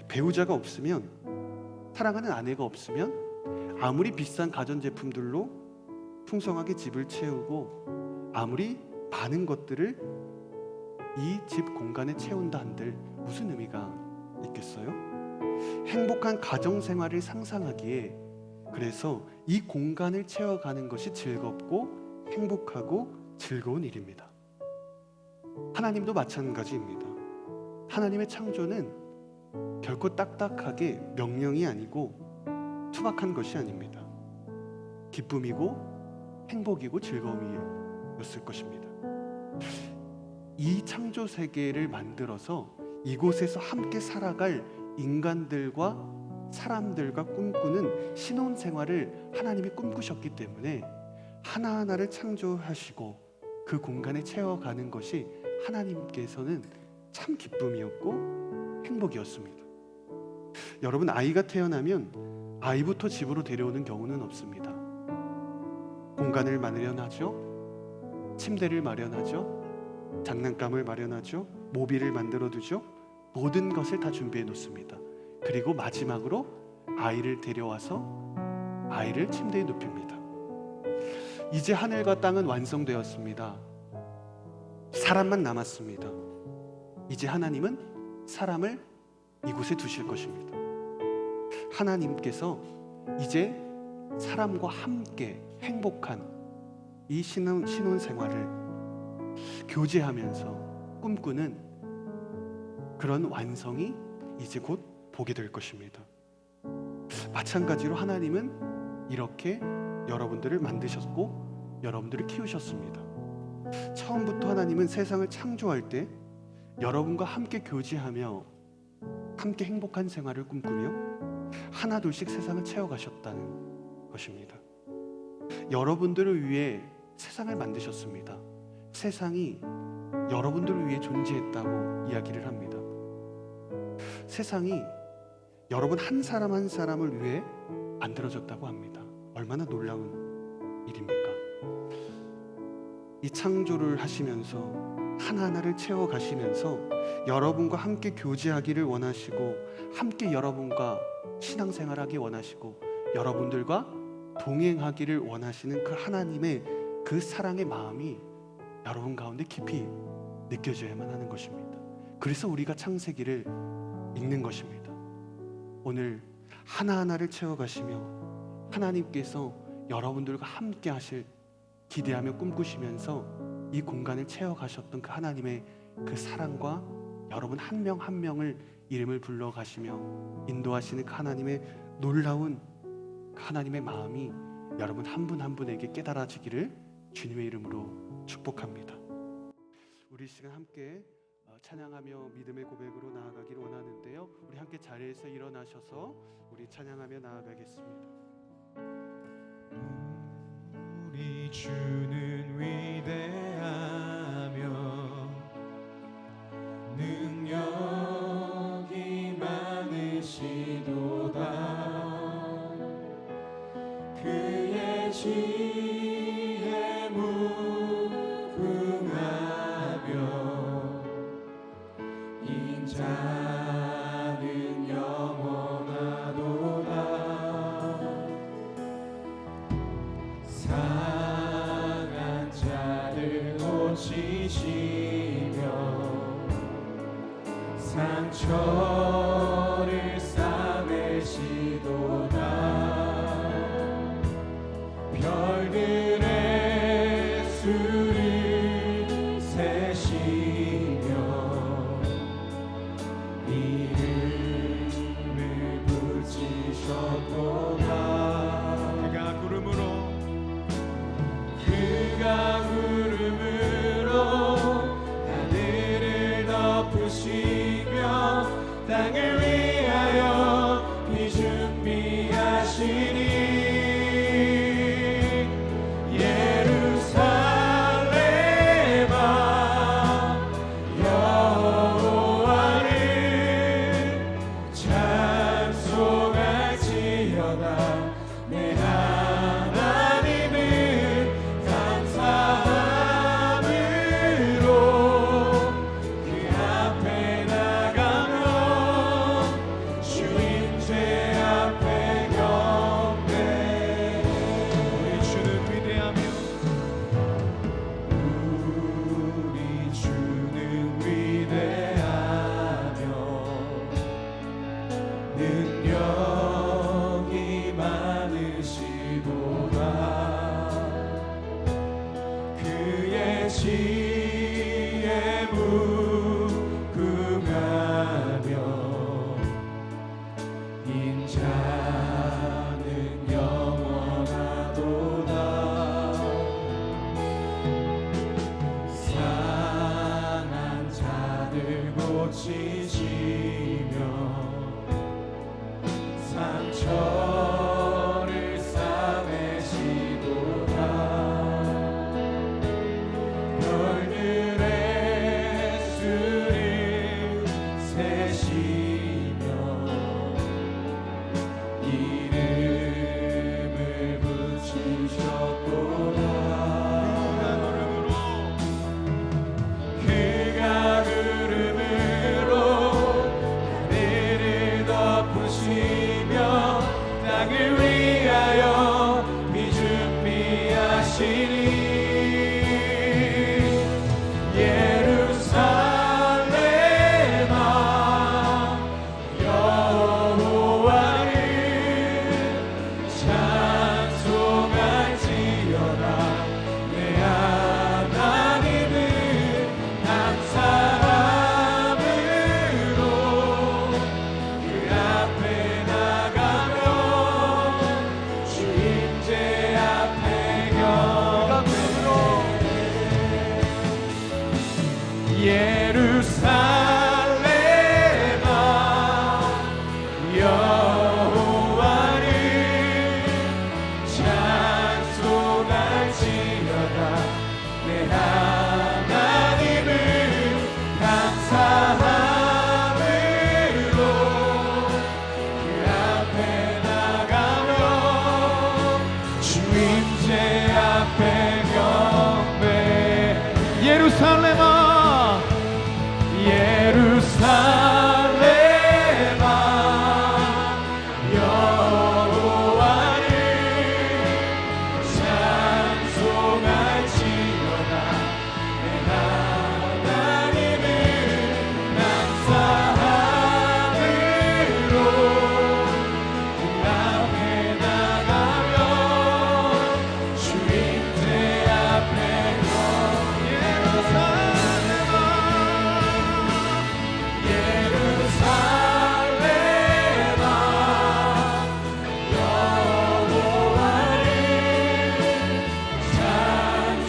[SPEAKER 1] 배우자가 없으면 사랑하는 아내가 없으면 아무리 비싼 가전제품들로 풍성하게 집을 채우고 아무리 많은 것들을 이 집 공간에 채운다 한들 무슨 의미가 있겠어요? 행복한 가정생활을 상상하기에 그래서 이 공간을 채워가는 것이 즐겁고 행복하고 즐거운 일입니다. 하나님도 마찬가지입니다. 하나님의 창조는 결코 딱딱하게 명령이 아니고 투박한 것이 아닙니다. 기쁨이고 행복이고 즐거움이었을 것입니다. 이 창조 세계를 만들어서 이곳에서 함께 살아갈 인간들과 사람들과 꿈꾸는 신혼생활을 하나님이 꿈꾸셨기 때문에 하나하나를 창조하시고 그 공간에 채워가는 것이 하나님께서는 참 기쁨이었고 행복이었습니다. 여러분, 아이가 태어나면 아이부터 집으로 데려오는 경우는 없습니다. 공간을 마련하죠. 침대를 마련하죠. 장난감을 마련하죠. 모빌을 만들어두죠. 모든 것을 다 준비해 놓습니다. 그리고 마지막으로 아이를 데려와서 아이를 침대에 눕힙니다. 이제 하늘과 땅은 완성되었습니다. 사람만 남았습니다. 이제 하나님은 사람을 이곳에 두실 것입니다. 하나님께서 이제 사람과 함께 행복한 이 신혼생활을 교제하면서 꿈꾸는 그런 완성이 이제 곧 보게 될 것입니다. 마찬가지로 하나님은 이렇게 여러분들을 만드셨고 여러분들을 키우셨습니다. 처음부터 하나님은 세상을 창조할 때 여러분과 함께 교제하며 함께 행복한 생활을 꿈꾸며 하나둘씩 세상을 채워가셨다는 것입니다. 여러분들을 위해 세상을 만드셨습니다. 세상이 여러분들을 위해 존재했다고 이야기를 합니다. 세상이 여러분 한 사람 한 사람을 위해 만들어졌다고 합니다. 얼마나 놀라운 일입니까? 이 창조를 하시면서 하나하나를 채워가시면서 여러분과 함께 교제하기를 원하시고 함께 여러분과 신앙생활하기 원하시고 여러분들과 동행하기를 원하시는 그 하나님의 그 사랑의 마음이 여러분 가운데 깊이 느껴져야만 하는 것입니다. 그래서 우리가 창세기를 읽는 것입니다. 오늘 하나하나를 채워가시며 하나님께서 여러분들과 함께 하실 기대하며 꿈꾸시면서 이 공간을 채워가셨던 그 하나님의 그 사랑과 여러분 한 명 한 명을 이름을 불러가시며 인도하시는 그 하나님의 놀라운 그 하나님의 마음이 여러분 한 분 한 분에게 깨달아지기를 주님의 이름으로 축복합니다. 우리 시간 함께 찬양하며 믿음의 고백으로 나아가기를 원하는데요. 우리 함께 자리에서 일어나셔서 우리 찬양하며 나아가겠습니다.
[SPEAKER 3] 우리 주는 위대하며 능력이 많으시도다. 그의 지혜 무궁하며 인자는 영원하도다. 상한 자를 고치시며 상처를 싸매시도다. 별들의 수를 세시며 이름을 붙이셨도다. 그가 구름으로 하늘을 덮으시며 땅을 위하여 비 준비하시니 예루살렘아 여호와를 찬송할지어다. 내 하나님을 감사함으로 그 앞에 나가며 주인 죄 앞에 경배. 우리 주는 위대하며 우리 주는 위대하며 능력이 많으시도다. 그의 지혜 무궁하며 인자는 영원하도다. 고치시며 상처를 싸매시도다 별들의 수를 세시며 이름을 붙이셨도다 그가 구름으로 하늘을 덮으시며 땅을 위하여 비 준비하시니 예루살렘아 여호와를 찬송할지어다 내 하나님은 감사함으로 그 앞에 나가며 주 임재 앞에 경배로 예루살렘아 여호와를 찬송할지어다 내 하나님을 감사함으로 그 앞에 나가며 주 임재 앞에 경배 예루살렘아 예루살렘아 여호와를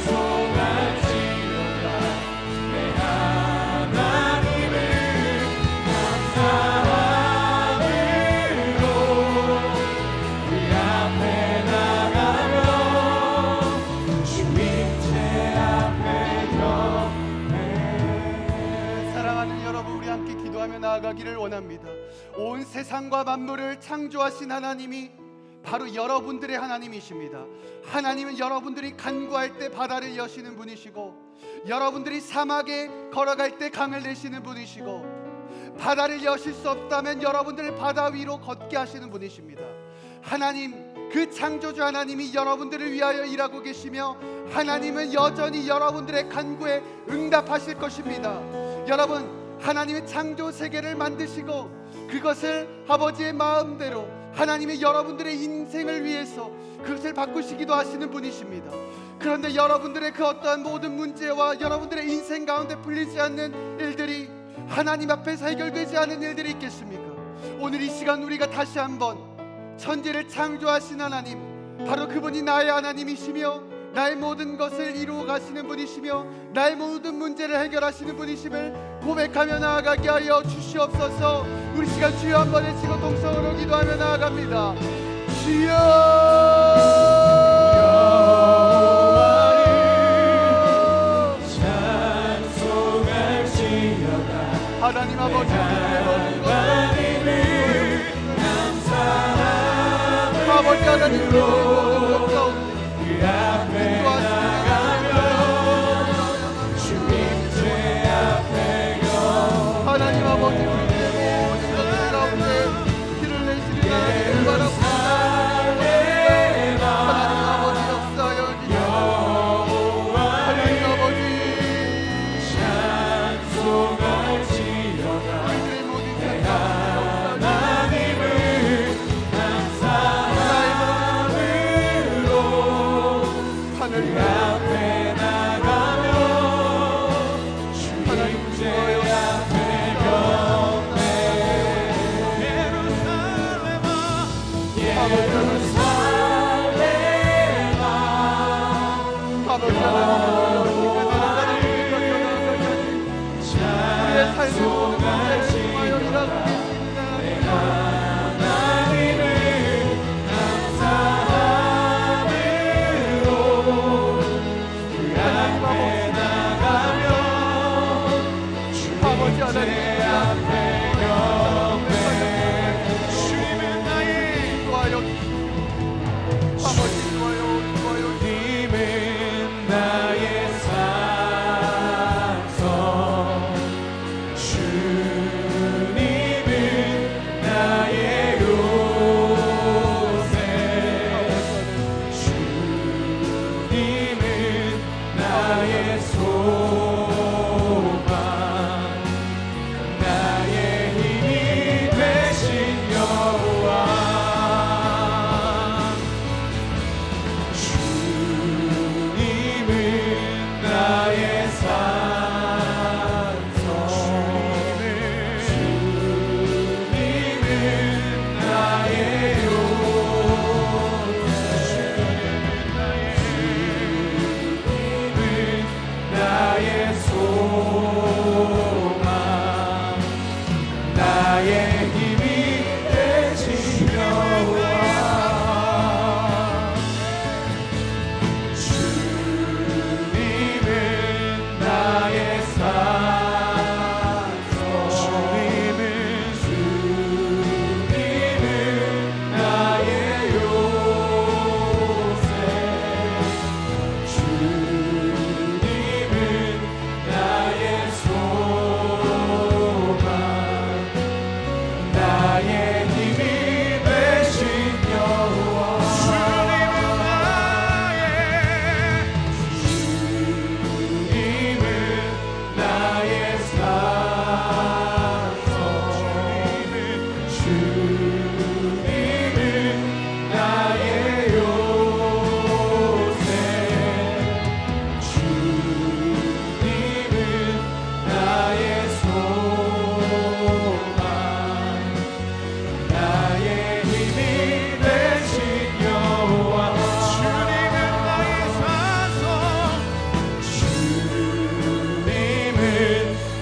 [SPEAKER 3] 찬송할지어다 내 하나님을 감사함으로 그 앞에 나가며 주 임재 앞에
[SPEAKER 1] 사랑하는 여러분, 우리 함께 기도하며 나아가기를 원합니다. 온 세상과 만물을 창조하신 하나님이 바로 여러분들의 하나님이십니다. 하나님은 여러분들이 간구할 때 바다를 여시는 분이시고, 여러분들이 사막에 걸어갈 때 강을 내시는 분이시고, 바다를 여실 수 없다면 여러분들을 바다 위로 걷게 하시는 분이십니다. 하나님, 그 창조주 하나님이 여러분들을 위하여 일하고 계시며, 하나님은 여전히 여러분들의 간구에 응답하실 것입니다. 여러분, 하나님의 창조 세계를 만드시고 그것을 아버지의 마음대로 하나님의 여러분들의 인생을 위해서 그것을 바꾸시기도 하시는 분이십니다. 그런데 여러분들의 그 어떠한 모든 문제와 여러분들의 인생 가운데 풀리지 않는 일들이, 하나님 앞에서 해결되지 않은 일들이 있겠습니까? 오늘 이 시간 우리가 다시 한번 천지를 창조하신 하나님, 바로 그분이 나의 하나님이시며 나의 모든 것을 이루어 가시는 분이시며 나의 모든 문제를 해결하시는 분이심을 고백하며 나아가게 하여 주시옵소서. 우리 시간 주여 한번 외치고 동성으로 기도하며 나아갑니다. 주여, 하나님 아버지, 우리의 모든 것을 아버지 하나님, 우리의 모든 것 가운데
[SPEAKER 3] 그 앞에 나가며 주 임재 앞에 경
[SPEAKER 1] 하나님 아버지, 우리의 모든 것들 가운데 길을 내시는 하나님을 바라봅니다. 하나님 아버지, 역사하여 주시옵소서. 하나님 아버지,
[SPEAKER 3] 찬송할지어다
[SPEAKER 1] 우리들의 모든 것을
[SPEAKER 3] 하나님을 감사함으로 앞에 경배
[SPEAKER 1] 주님은 나의 인도하여 아버지 인도하여
[SPEAKER 3] 주님은 나의 산성 주님은 나의 요새 주님은 나의 소망 나의 힘이 되신 여호와 주님은 나의 산성 주님은 나의 주님은 나의 소망 나의 힘이 되신 여호와 주님은 나의 산성 주님은 나의 요새 주님은 나의 소망 나의 힘이 되신 여호와 주님은 나의 산성 주님은 나의 요새 주님은 나의 소망 나의 힘이 되신 여호와 주님은 나의 산성 주님은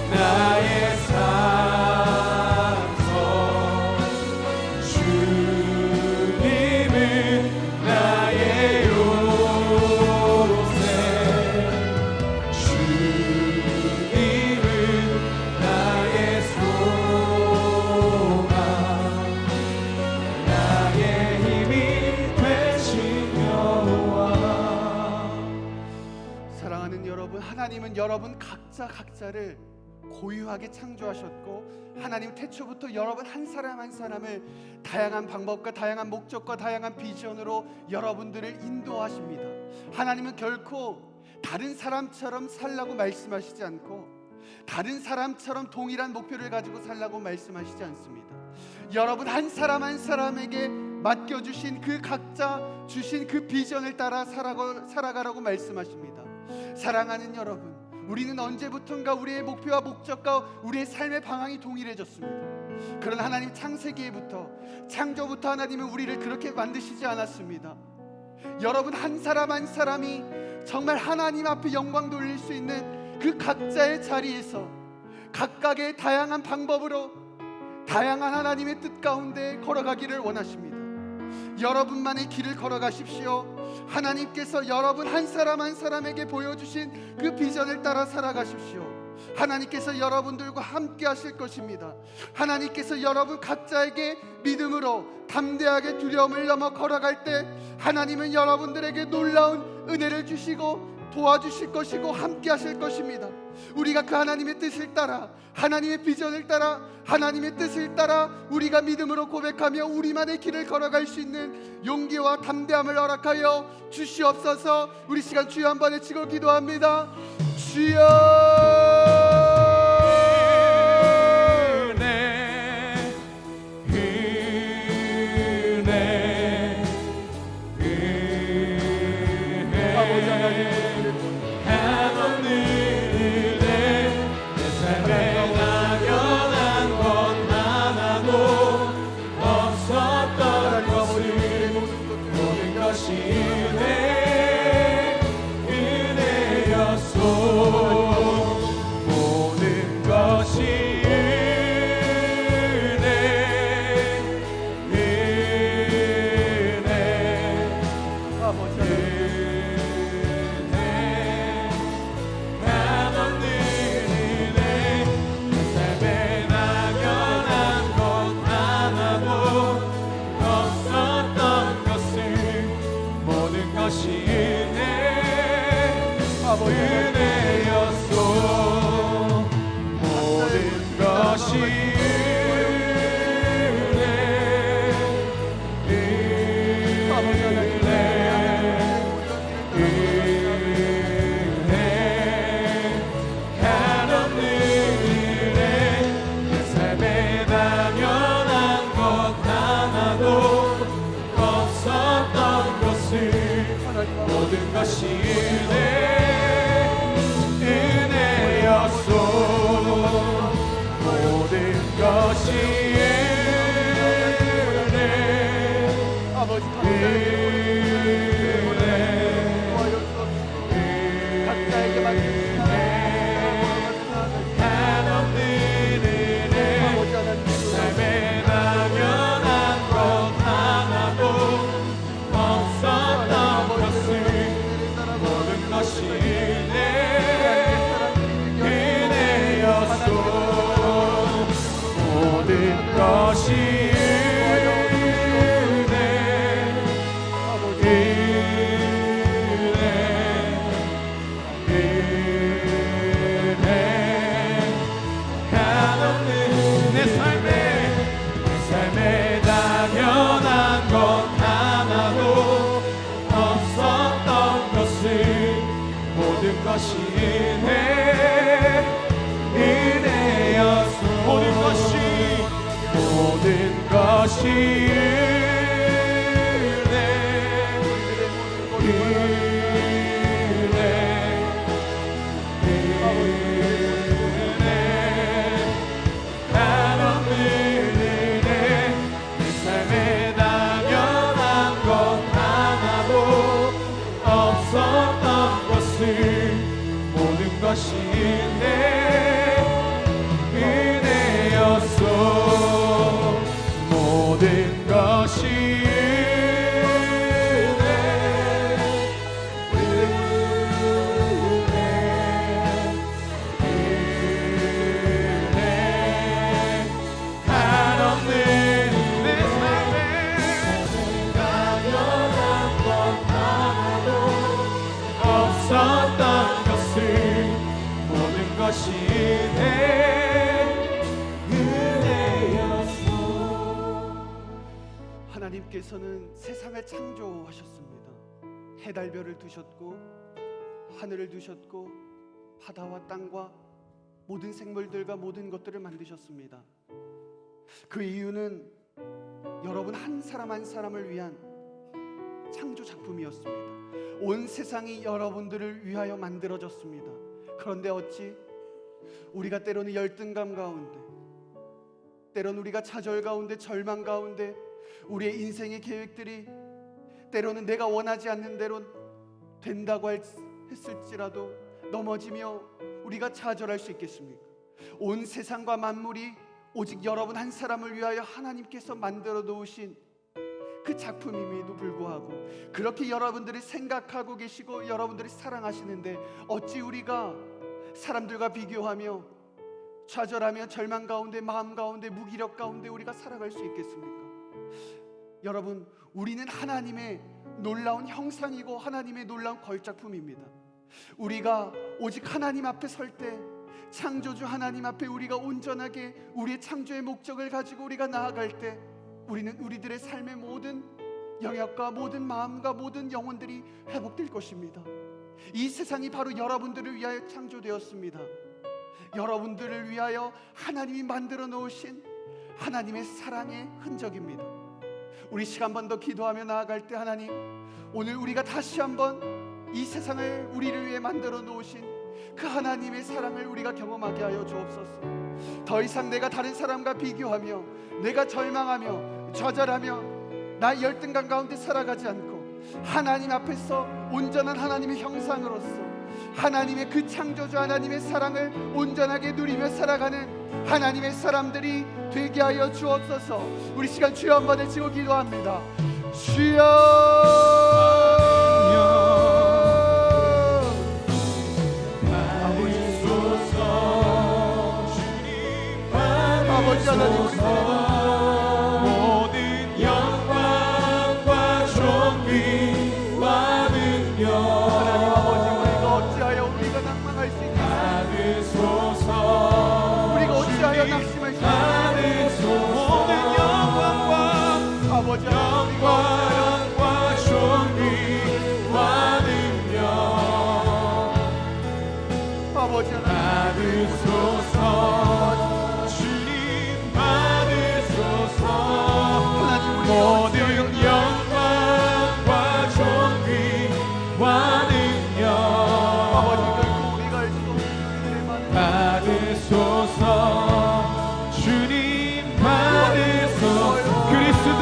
[SPEAKER 3] 나의 산성 주님은 나의 요새 주님은 나의 소망 나의 힘이 되신 여호와
[SPEAKER 1] 사랑하는 여러분, 하나님은 여러분 각자를 고유하게 창조하셨고 하나님 태초부터 여러분 한 사람 한 사람을 다양한 방법과 다양한 목적과 다양한 비전으로 여러분들을 인도하십니다. 하나님은 결코 다른 사람처럼 살라고 말씀하시지 않고 다른 사람처럼 동일한 목표를 가지고 살라고 말씀하시지 않습니다. 여러분 한 사람 한 사람에게 맡겨주신 그 각자 주신 그 비전을 따라 살아가라고 말씀하십니다. 사랑하는 여러분, 우리는 언제부턴가 우리의 목표와 목적과 우리의 삶의 방향이 동일해졌습니다. 그런 하나님 창조부터 하나님은 우리를 그렇게 만드시지 않았습니다. 여러분 한 사람 한 사람이 정말 하나님 앞에 영광 돌릴 수 있는 그 각자의 자리에서 각각의 다양한 방법으로 다양한 하나님의 뜻 가운데 걸어가기를 원하십니다. 여러분만의 길을 걸어가십시오. 하나님께서 여러분 한 사람 한 사람에게 보여주신 그 비전을 따라 살아가십시오. 하나님께서 여러분들과 함께 하실 것입니다. 하나님께서 여러분 각자에게 믿음으로 담대하게 두려움을 넘어 걸어갈 때 하나님은 여러분들에게 놀라운 은혜를 주시고 도와주실 것이고 함께 하실 것입니다. 우리가 그 하나님의 뜻을 따라 하나님의 비전을 따라 하나님의 뜻을 따라 우리가 믿음으로 고백하며 우리만의 길을 걸어갈 수 있는 용기와 담대함을 허락하여 주시옵소서. 우리 시간 주여 한번 외치고 기도합니다. 주여
[SPEAKER 3] 은혜였소 모든 것이 은혜였소. 모든 것이 은혜.
[SPEAKER 1] 아버지 각자에게 맡긴
[SPEAKER 3] 한없는 은혜. 삶에 당연한 것 하나도 없었던 것을 모든 것이 은혜였소. 모든 것이 삶에 당연한 것 하나도 없었던 것을 모든 것이 은혜였소. 모든 것이 것이 은혜였소. 모든 것이 한없는 내 삶에 당연한 것 하나도 없었던 것을 모든 것이 은혜였소.
[SPEAKER 1] 하나님께서는 세상을 창조하셨습니다. 해달별을 두셨고 하늘을 두셨고 바다와 땅과 모든 생물들과 모든 것들을 만드셨습니다. 그 이유는 여러분 한 사람 한 사람을 위한 창조 작품이었습니다. 온 세상이 여러분들을 위하여 만들어졌습니다. 그런데 어찌 우리가 때로는 열등감 가운데, 때로는 우리가 좌절 가운데, 절망 가운데 우리의 인생의 계획들이 때로는 내가 원하지 않는 대로 된다고 했을지라도 넘어지며 우리가 좌절할 수 있겠습니까? 온 세상과 만물이 오직 여러분 한 사람을 위하여 하나님께서 만들어 놓으신 그 작품임에도 불구하고 그렇게 여러분들이 생각하고 계시고 여러분들이 사랑하시는데 어찌 우리가 사람들과 비교하며 좌절하며 절망 가운데, 마음 가운데, 무기력 가운데 우리가 살아갈 수 있겠습니까? 여러분, 우리는 하나님의 놀라운 형상이고 하나님의 놀라운 걸작품입니다. 우리가 오직 하나님 앞에 설 때, 창조주 하나님 앞에 우리가 온전하게 우리의 창조의 목적을 가지고 우리가 나아갈 때 우리는 우리들의 삶의 모든 영역과 모든 마음과 모든 영혼들이 회복될 것입니다. 이 세상이 바로 여러분들을 위하여 창조되었습니다. 여러분들을 위하여 하나님이 만들어 놓으신 하나님의 사랑의 흔적입니다. 우리 시간 한 번 더 기도하며 나아갈 때 하나님, 오늘 우리가 다시 한번 이 세상을 우리를 위해 만들어 놓으신 그 하나님의 사랑을 우리가 경험하게 하여 주옵소서. 더 이상 내가 다른 사람과 비교하며 내가 절망하며 좌절하며 나의 열등감 가운데 살아가지 않고 하나님 앞에서 온전한 하나님의 형상으로서 하나님의 그 창조주 하나님의 사랑을 온전하게 누리며 살아가는 하나님의 사람들이 되게 하여 주옵소서. 우리 시간 주여 한번 외치고 기도합니다. 주여, 아버지 하나님,
[SPEAKER 3] 모든 영광과 존귀와 능력
[SPEAKER 1] 하나님 아버지, 우리가 어찌하여 우리가 낭망할 수 있겠습니까?
[SPEAKER 3] 받으소서.
[SPEAKER 1] 우리가 어찌하여 낙심할 수 있겠습니까? 아버지 하나님
[SPEAKER 3] 받으소서 주님 받으소서
[SPEAKER 1] 하나님
[SPEAKER 3] 모든 영광과 존귀와 능력
[SPEAKER 1] 아버지 결코 우리가 알 수 없는 은혜만
[SPEAKER 3] 받으소서 주님 받으소서 그리스도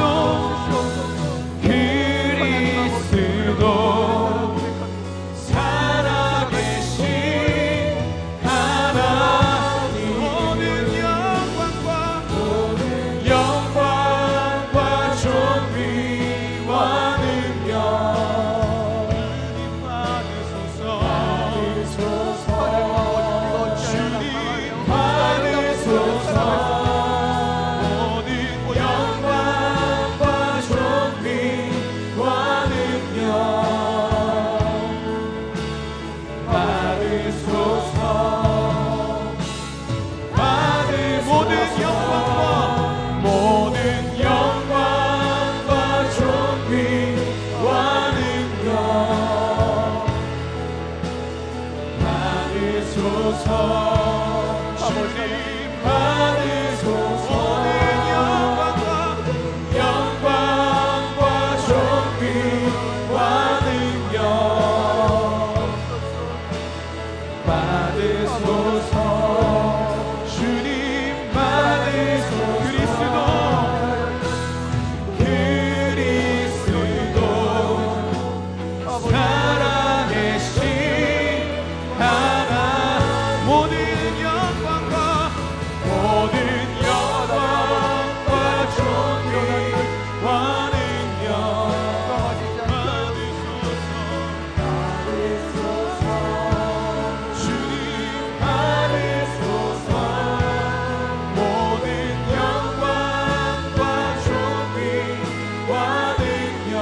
[SPEAKER 3] 살아계신 하나님 모든 영광과 존귀와 능력 주님 받으소서 주님 받으소서 모든 영광과 존귀와 능력 모든 영광과 존귀와 능력 받으소서 주님 받으소서 모든 영광과 존귀와 능력 받으소서 주님 받으소서 그리스도 살아계신 하나 모든 영광과 존귀와 능력 주님 받으소서 모든 영광과 존귀와 능력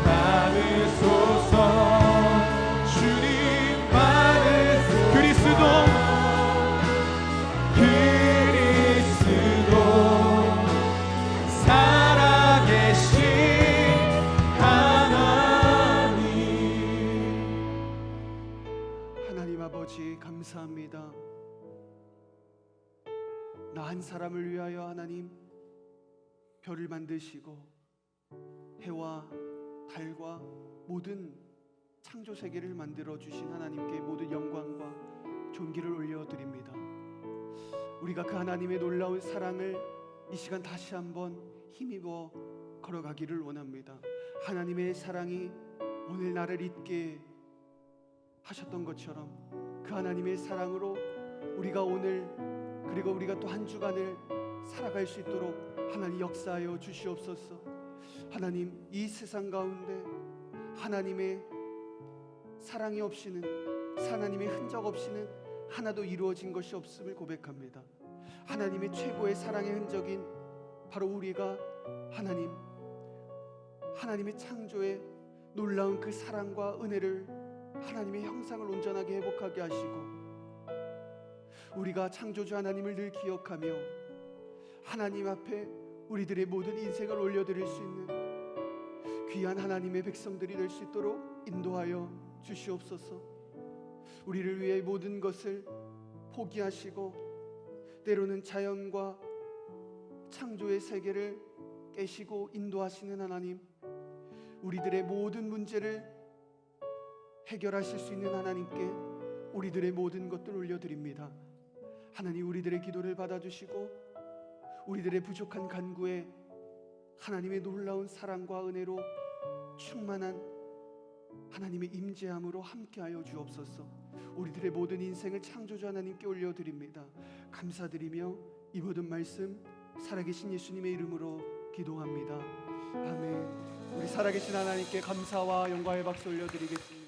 [SPEAKER 3] 받으소서 주님 받으소서 그리스도 살아계신 하나님
[SPEAKER 1] 하나님 아버지 감사합니다. 나 한 사람을 위하여 하나님 별을 만드시고 해와 달과 모든 창조 세계를 만들어 주신 하나님께 모든 영광과 존귀를 올려드립니다. 우리가 그 하나님의 놀라운 사랑을 이 시간 다시 한번 힘입어 걸어가기를 원합니다. 하나님의 사랑이 오늘 나를 잊게 하셨던 것처럼 그 하나님의 사랑으로 우리가 오늘 그리고 우리가 또 한 주간을 살아갈 수 있도록 하나님 역사하여 주시옵소서. 하나님 이 세상 가운데 하나님의 사랑이 없이는 하나님의 흔적 없이는 하나도 이루어진 것이 없음을 고백합니다. 하나님의 최고의 사랑의 흔적인 바로 우리가 하나님의 창조의 놀라운 그 사랑과 은혜를 하나님의 형상을 온전하게 회복하게 하시고 우리가 창조주 하나님을 늘 기억하며 하나님 앞에 우리들의 모든 인생을 올려드릴 수 있는 귀한 하나님의 백성들이 될 수 있도록 인도하여 주시옵소서. 우리를 위해 모든 것을 포기하시고 때로는 자연과 창조의 세계를 깨시고 인도하시는 하나님, 우리들의 모든 문제를 해결하실 수 있는 하나님께 우리들의 모든 것들을 올려드립니다. 하나님 우리들의 기도를 받아주시고 우리들의 부족한 간구에 하나님의 놀라운 사랑과 은혜로 충만한 하나님의 임재함으로 함께하여 주옵소서. 우리들의 모든 인생을 창조주 하나님께 올려드립니다. 감사드리며 이 모든 말씀 살아계신 예수님의 이름으로 기도합니다. 아멘. 우리 살아계신 하나님께 감사와 영광의 박수 올려드리겠습니다.